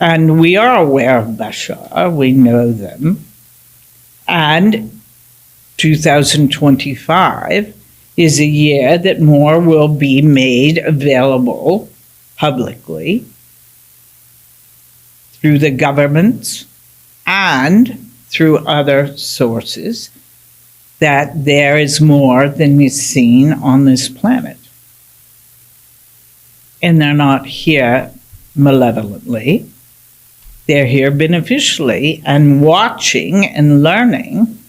And we are aware of Bashar, we know them. And 2025 is a year that more will be made available publicly through the governments and through other sources, that there is more than is seen on this planet. And they're not here malevolently. They're here beneficially and watching and learning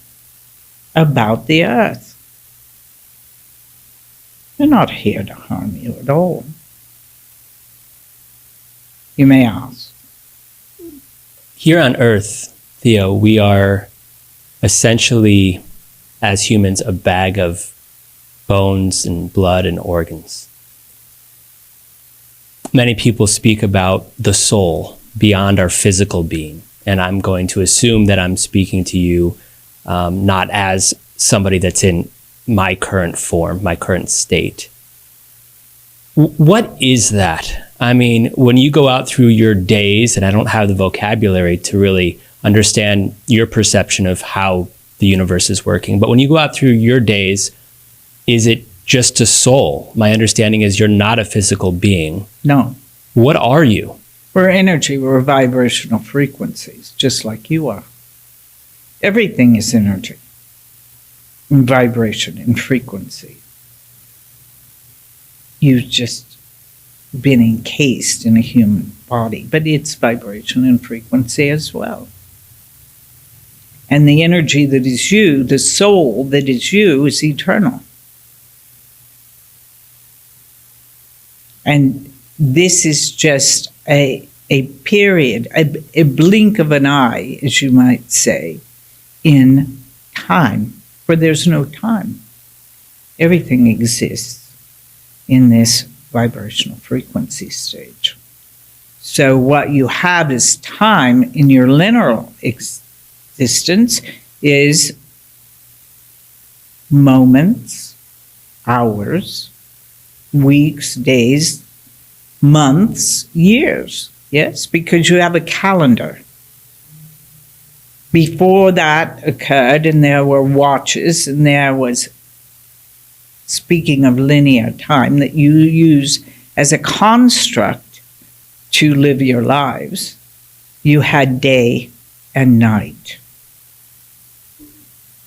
about the earth. They're not here to harm you at all. You may ask. Here on Earth, Theo, we are essentially, as humans, a bag of bones and blood and organs. Many people speak about the soul beyond our physical being, and I'm going to assume that I'm speaking to you not as somebody that's in my current form, my current state. What is that? I mean, when you go out through your days, and I don't have the vocabulary to really understand your perception of how the universe is working, but when you go out through your days, is it just a soul? My understanding is you're not a physical being. No. What are you? We're energy, we're vibrational frequencies, just like you are. Everything is energy, and vibration, and frequency. You've just been encased in a human body, but it's vibration and frequency as well. And the energy that is you, the soul that is you, is eternal. And this is just a period, a blink of an eye, as you might say, in time, where there's no time. Everything exists in this vibrational frequency stage. So what you have as time in your linear existence is moments, hours, weeks, days, months, years. Yes, because you have a calendar. Before that occurred, and there were watches, and there was, speaking of linear time, that you use as a construct to live your lives, you had day and night.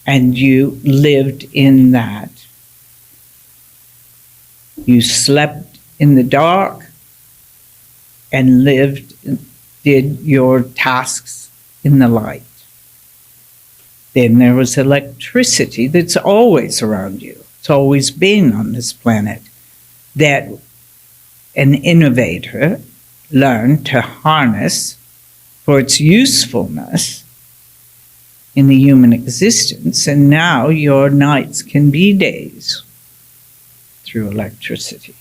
And you lived in that. You slept in the dark and did your tasks in the light. Then there was electricity that's always around you. It's always been on this planet, that an innovator learned to harness for its usefulness in the human existence, and now your nights can be days through electricity.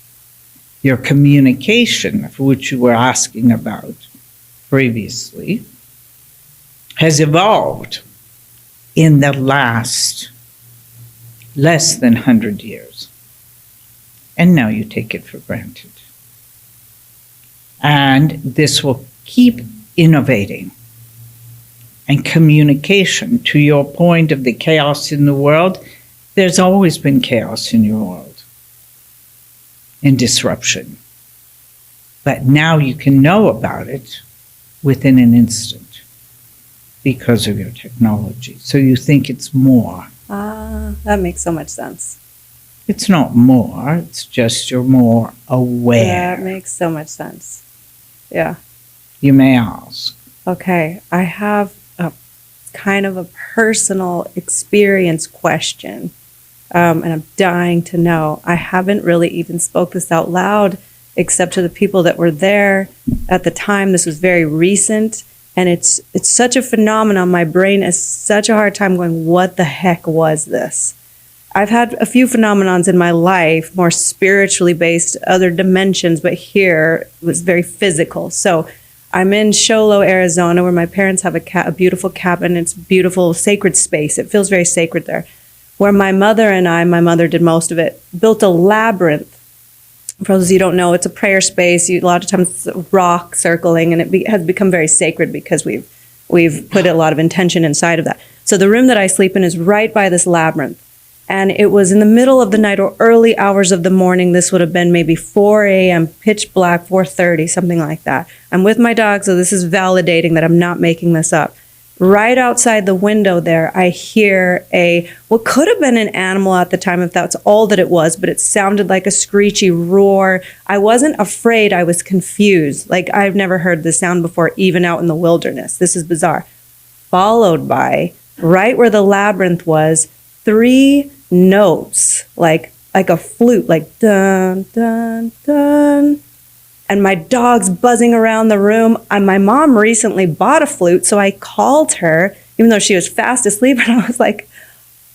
Your communication, of which you were asking about previously, has evolved in the last less than 100 years. And now you take it for granted. And this will keep innovating. And communication, to your point of the chaos in the world, there's always been chaos in your world and disruption. But now you can know about it within an instant because of your technology. So you think it's more. That makes so much sense. It's not more, it's just you're more aware. That makes so much sense. Yeah. You may ask. Okay. I have a kind of a personal experience question, and I'm dying to know. I haven't really even spoke this out loud except to the people that were there at the time. This was very recent, and it's such a phenomenon. My brain has such a hard time going, what the heck was this? I've had a few phenomenons in my life, more spiritually based, other dimensions, but here it was very physical. So I'm in Sholo, Arizona, where my parents have a beautiful cabin. It's beautiful, sacred space. It feels very sacred there. Where my mother and my mother did most of it, built a labyrinth. For those of you who don't know, it's a prayer space. A lot of times it's rock circling, and it has become very sacred because we've put a lot of intention inside of that. So the room that I sleep in is right by this labyrinth. And it was in the middle of the night or early hours of the morning. This would have been maybe 4 a.m., pitch black, 4:30, something like that. I'm with my dog, so this is validating that I'm not making this up. Right outside the window there, I hear what could have been an animal at the time, if that's all that it was, but it sounded like a screechy roar. I wasn't afraid, I was confused. Like, I've never heard this sound before, even out in the wilderness. This is bizarre. Followed by, right where the labyrinth was, 3 notes, like a flute, like dun, dun, dun. And my dog's buzzing around the room. And my mom recently bought a flute, so I called her, even though she was fast asleep, and I was like,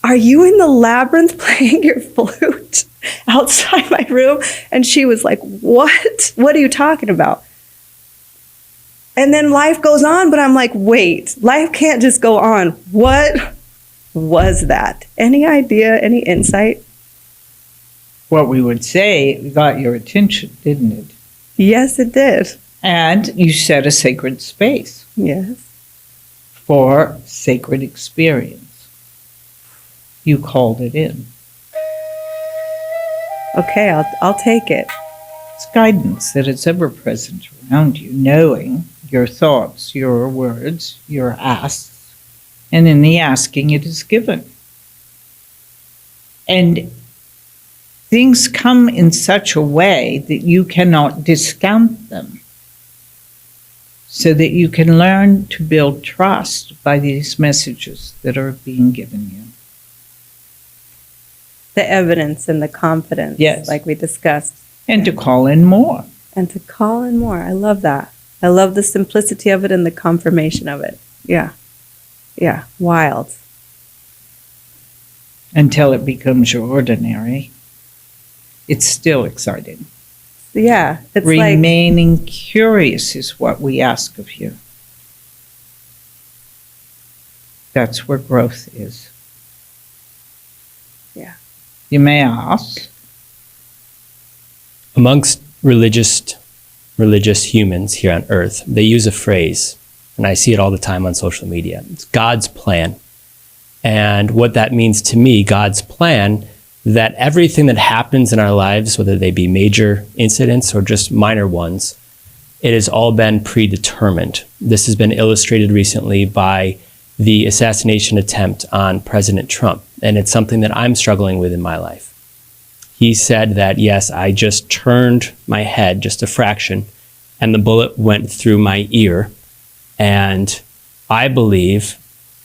are you in the labyrinth playing your flute outside my room? And she was like, what? What are you talking about? And then life goes on, but I'm like, wait, life can't just go on. What was that? Any idea, any insight? What we would say, it got your attention, didn't it? Yes, it did. And you set a sacred space Yes. for sacred experience. You called it in. Okay, I'll take it. It's guidance that is ever present around you, knowing your thoughts, your words, your asks, and in the asking it is given. And things come in such a way that you cannot discount them, so that you can learn to build trust by these messages that are being given you. The evidence and the confidence, Yes. like we discussed. And to call in more. And to call in more. I love that. I love the simplicity of it and the confirmation of it. Yeah. Yeah. Wild. Until it becomes your ordinary. It's still exciting. Yeah. It's Remaining curious is what we ask of you. That's where growth is. Yeah. You may ask. Amongst religious humans here on earth, they use a phrase, and I see it all the time on social media. It's God's plan. And what that means to me, God's plan, that everything that happens in our lives, whether they be major incidents or just minor ones, it has all been predetermined. This has been illustrated recently by the assassination attempt on President Trump, and it's something that I'm struggling with in my life. He said that, yes, I just turned my head just a fraction, and the bullet went through my ear, and I believe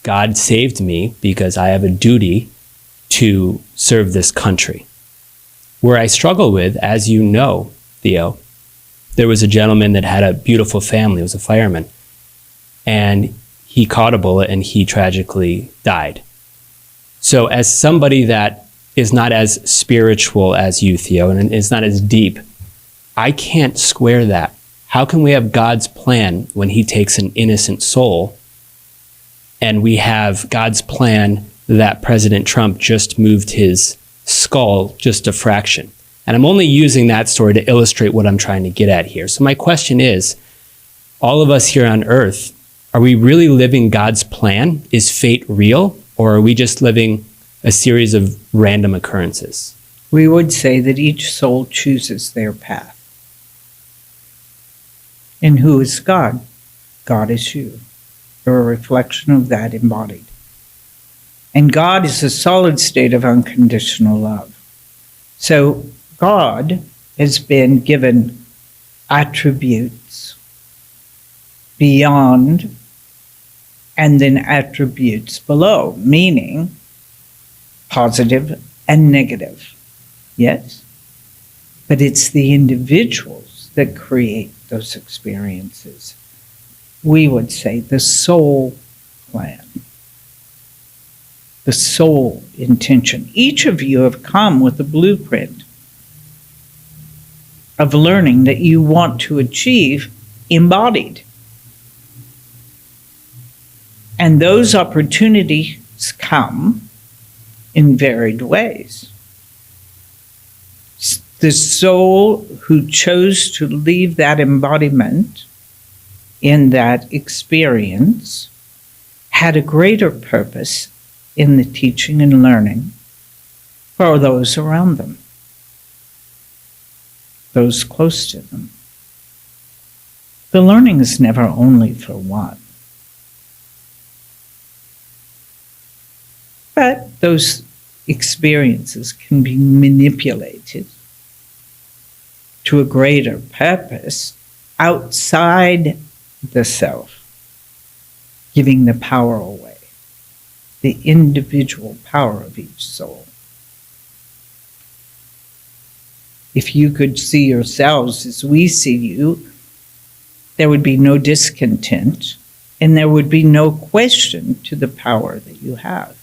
God saved me because I have a duty to serve this country. Where I struggle with, as you know, Theo, there was a gentleman that had a beautiful family, was a fireman, and he caught a bullet and he tragically died. So as somebody that is not as spiritual as you, Theo, and is not as deep, I can't square that. How can we have God's plan when he takes an innocent soul, and we have God's plan that President Trump just moved his skull just a fraction? And I'm only using that story to illustrate what I'm trying to get at here. So my question is, all of us here on earth, are we really living God's plan? Is fate real? Or are we just living a series of random occurrences? We would say that each soul chooses their path. And who is God? God is you. You're a reflection of that embodied. And God is a solid state of unconditional love. So God has been given attributes beyond and then attributes below, meaning positive and negative. Yes? But it's the individuals that create those experiences. We would say the soul plan, the soul intention. Each of you have come with a blueprint of learning that you want to achieve embodied. And those opportunities come in varied ways. The soul who chose to leave that embodiment in that experience had a greater purpose in the teaching and learning for those around them, those close to them. The learning is never only for one. But those experiences can be manipulated to a greater purpose outside the self, giving the power away, the individual power of each soul. If you could see yourselves as we see you, there would be no discontent and there would be no question to the power that you have.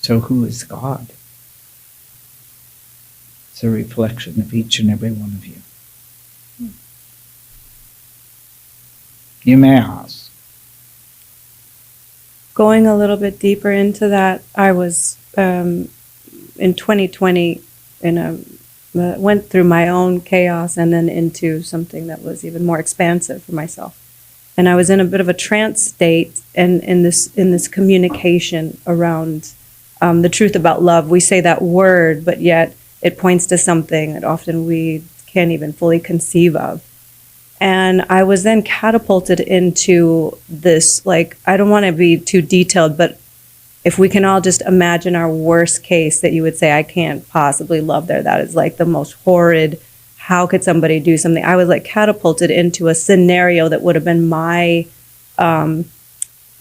So who is God? It's a reflection of each and every one of you. You may ask. Going a little bit deeper into that, I was in 2020 went through my own chaos and then into something that was even more expansive for myself. And I was in a bit of a trance state and in this communication around the truth about love. We say that word, but yet it points to something that often we can't even fully conceive of. And I was then catapulted into this, like, I don't want to be too detailed, but if we can all just imagine our worst case that you would say, I can't possibly love there. That is like the most horrid, how could somebody do something? I was like catapulted into a scenario that would have been my,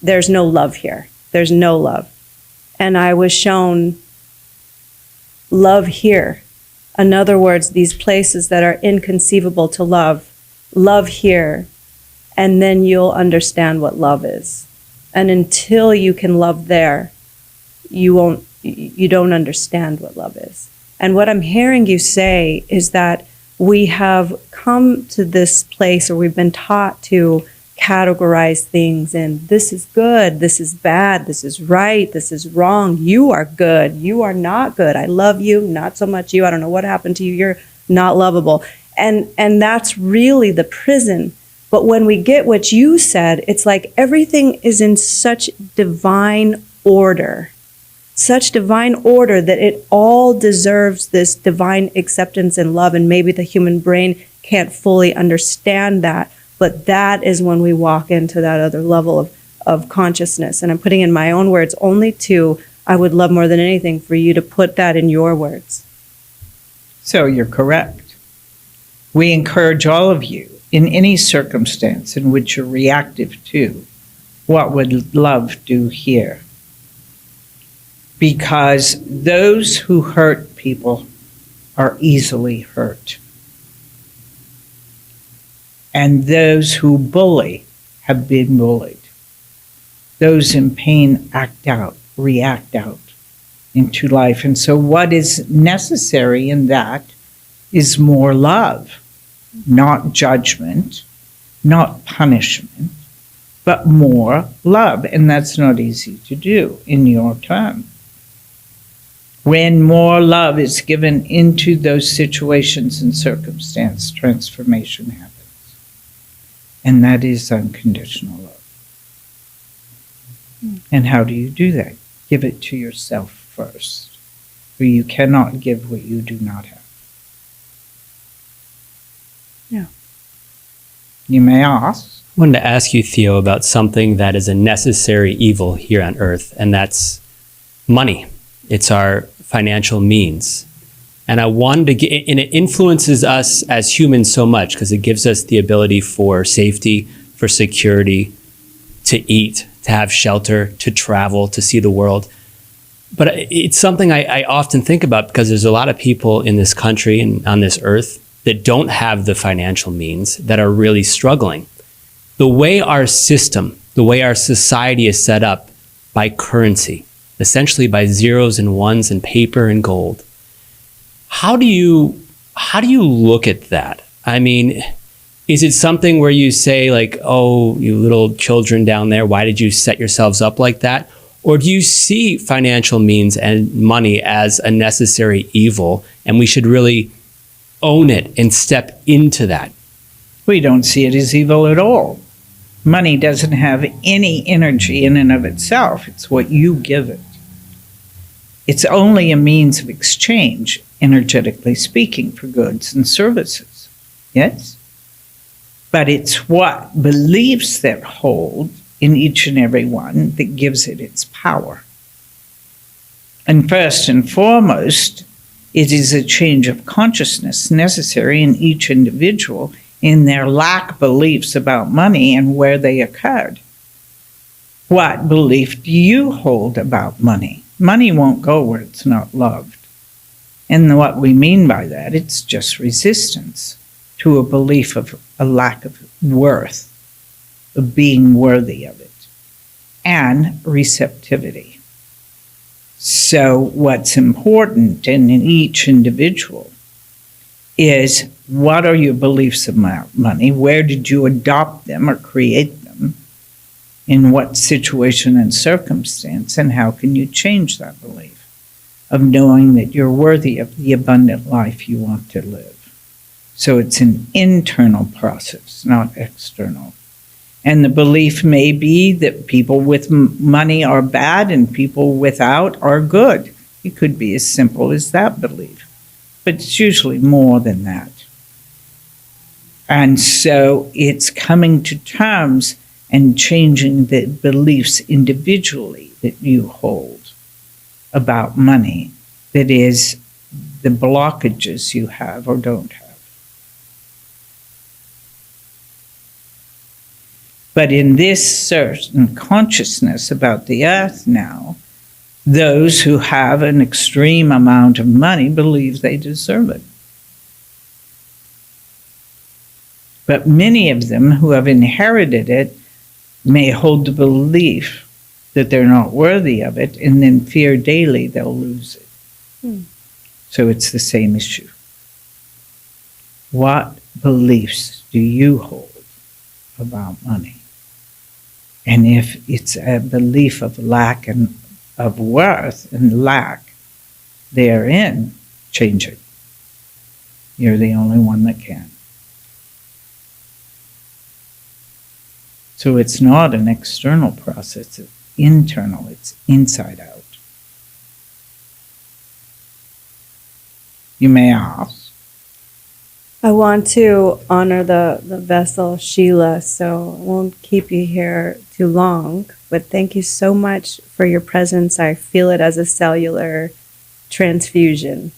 there's no love here. There's no love. And I was shown love here. In other words, these places that are inconceivable to love here, and then you'll understand what love is. And until you can love there, you don't understand what love is. And what I'm hearing you say is that we have come to this place where we've been taught to categorize things in this is good, this is bad, this is right, this is wrong, you are good, you are not good, I love you, not so much you, I don't know what happened to you, you're not lovable. And that's really the prison. But when we get what you said, it's like everything is in such divine order that it all deserves this divine acceptance and love. And maybe the human brain can't fully understand that. But that is when we walk into that other level of consciousness. And I'm putting in my own words only to, I would love more than anything for you to put that in your words. So you're correct. We encourage all of you in any circumstance in which you're reactive to, what would love do here? Because those who hurt people are easily hurt. And those who bully have been bullied. Those in pain act out, react out into life. And so what is necessary in that is more love, not judgment, not punishment, but more love. And that's not easy to do in your term. When more love is given into those situations and circumstance, transformation happens. And that is unconditional love. And how do you do that? Give it to yourself first. For you cannot give what you do not have. Yeah. You may ask, wanted to ask you, Theo, about something that is a necessary evil here on earth, and that's money. It's our financial means. And I wanted to get, and it influences us as humans so much because it gives us the ability for safety, for security, to eat, to have shelter, to travel, to see the world. But it's something I often think about because there's a lot of people in this country and on this earth that don't have the financial means, that are really struggling. The way our system, the way our society is set up by currency, essentially by zeros and ones and paper and gold, how do you look at that? I mean, is it something where you say like, oh, you little children down there, why did you set yourselves up like that? Or do you see financial means and money as a necessary evil and we should really own it and step into that? We don't see it as evil at all. Money doesn't have any energy in and of itself. It's what you give it. It's only a means of exchange, energetically speaking, for goods and services. Yes? But it's what beliefs that hold in each and every one that gives it its power. And first and foremost, it is a change of consciousness necessary in each individual in their lack beliefs about money and where they occurred. What belief do you hold about money? Money won't go where it's not loved. And what we mean by that, it's just resistance to a belief of a lack of worth, of being worthy of it, and receptivity. So what's important in each individual is, what are your beliefs about money? Where did you adopt them or create them? In what situation and circumstance? And how can you change that belief of knowing that you're worthy of the abundant life you want to live? So it's an internal process, not external. And the belief may be that people with money are bad and people without are good. It could be as simple as that belief. But it's usually more than that. And so it's coming to terms and changing the beliefs individually that you hold about money, that is, the blockages you have or don't have. But in this certain consciousness about the earth now, those who have an extreme amount of money believe they deserve it. But many of them who have inherited it may hold the belief that they're not worthy of it and then fear daily they'll lose it. So it's the same issue. What beliefs do you hold about money? And if it's a belief of lack and of worth and lack therein, change it. You're the only one that can. So it's not an external process, it's internal, it's inside out. You may ask. I want to honor the vessel, Sheila, so I won't keep you here too long, but thank you so much for your presence. I feel it as a cellular transfusion.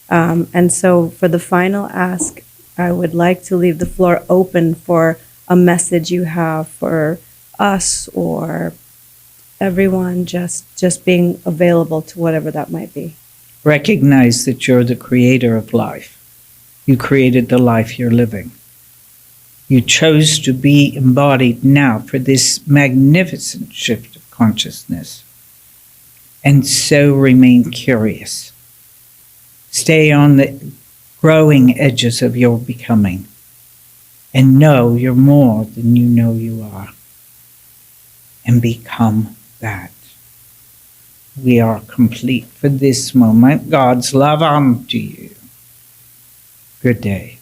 And so for the final ask, I would like to leave the floor open for a message you have for us or everyone, just being available to whatever that might be. Recognize that you're the creator of life. You created the life you're living. You chose to be embodied now for this magnificent shift of consciousness. And so remain curious. Stay on the growing edges of your becoming. And know you're more than you know you are. And become that. We are complete for this moment. God's love unto you. Good day.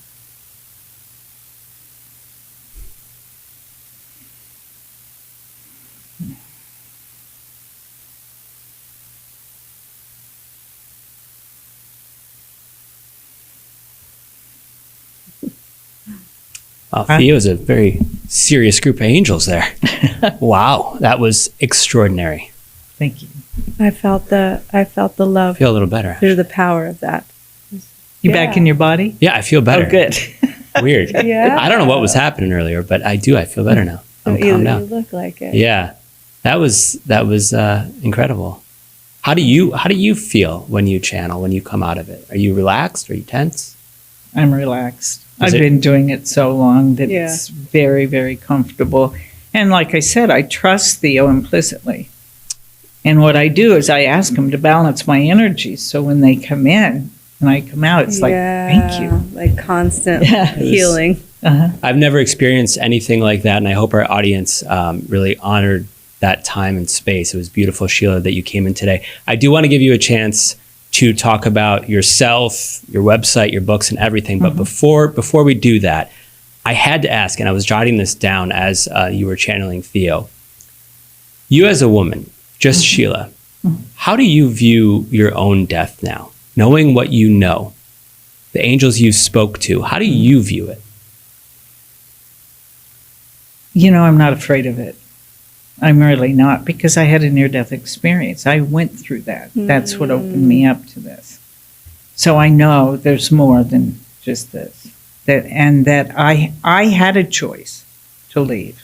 Theo's a very serious group of angels there. Wow, that was extraordinary. Thank you. I felt the love I feel a little better. through Actually. the power of that. You back in your body? Yeah, I feel better. Oh, good. Weird. Yeah. I don't know what was happening earlier, but I feel better now. I'm you, calmed you down. look like it. Yeah, that was incredible. How do you feel when you channel, when you come out of it? Are you relaxed? Are you tense? I'm relaxed. Is I've it- been doing it so long that Yeah. it's very, very comfortable. And like I said, I trust Theo implicitly. And what I do is I ask him to balance my energy. So when they come in and I come out, it's like, thank you. Like constant Yeah. healing. Uh-huh. I've never experienced anything like that, and I hope our audience really honored that time and space. It was beautiful, Sheila, that you came in today. I do want to give you a chance to talk about yourself, your website, your books, and everything. But before we do that, I had to ask, and I was jotting this down as you were channeling Theo. You as a woman, just Sheila, how do you view your own death now? Knowing what you know, the angels you spoke to, how do you view it? You know, I'm not afraid of it. I'm really not, because I had a near-death experience. I went through that. That's what opened me up to this. So I know there's more than just this. That I had a choice to leave,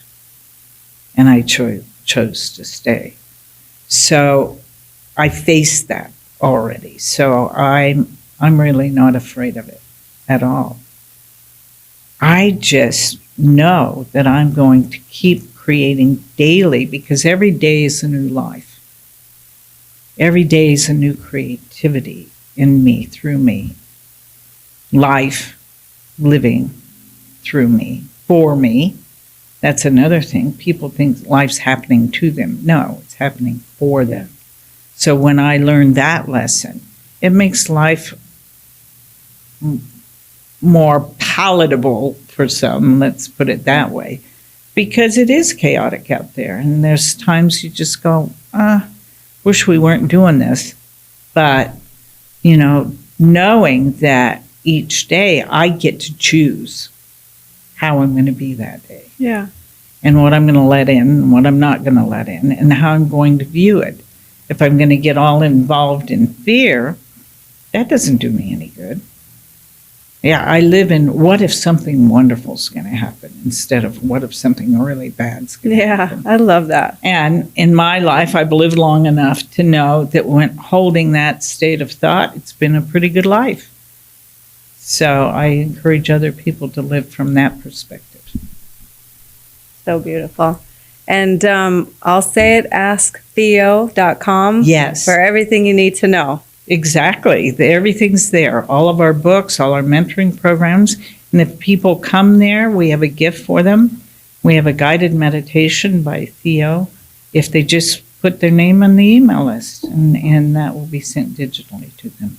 and I chose to stay. So I faced that already. So I'm really not afraid of it at all. I just know that I'm going to keep creating daily, because every day is a new life. Every day is a new creativity in me, through me. Life living through me, for me. That's another thing. People think life's happening to them. No, it's happening for them. So when I learned that lesson, it makes life more palatable for some, let's put it that way, because it is chaotic out there. And there's times you just go, wish we weren't doing this. But, you know, knowing that each day I get to choose how I'm going to be that day. Yeah. And what I'm going to let in and what I'm not going to let in, and how I'm going to view it. If I'm going to get all involved in fear, that doesn't do me any good. Yeah, I live in what if something wonderful is going to happen instead of what if something really bad is going to happen. I love that. And in my life, I've lived long enough to know that when holding that state of thought, it's been a pretty good life. So I encourage other people to live from that perspective. So beautiful. And I'll say it, asktheo.com. Yes. For everything you need to know. Exactly. Everything's there. All of our books, all our mentoring programs. And if people come there, we have a gift for them. We have a guided meditation by Theo. If they just put their name on the email list, and that will be sent digitally to them.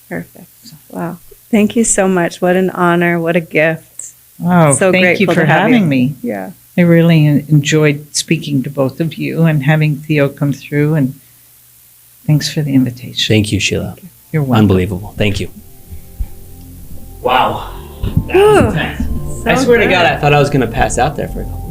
Perfect. Wow. Thank you so much. What an honor. What a gift. Oh, So thank you grateful for to have having you. me. Yeah. I really enjoyed speaking to both of you and having Theo come through, and thanks for the invitation. Thank you, Sheila. You're welcome. Unbelievable. Thank you. Wow. Whew. I So swear to good. God, I thought I was going to pass out there for a couple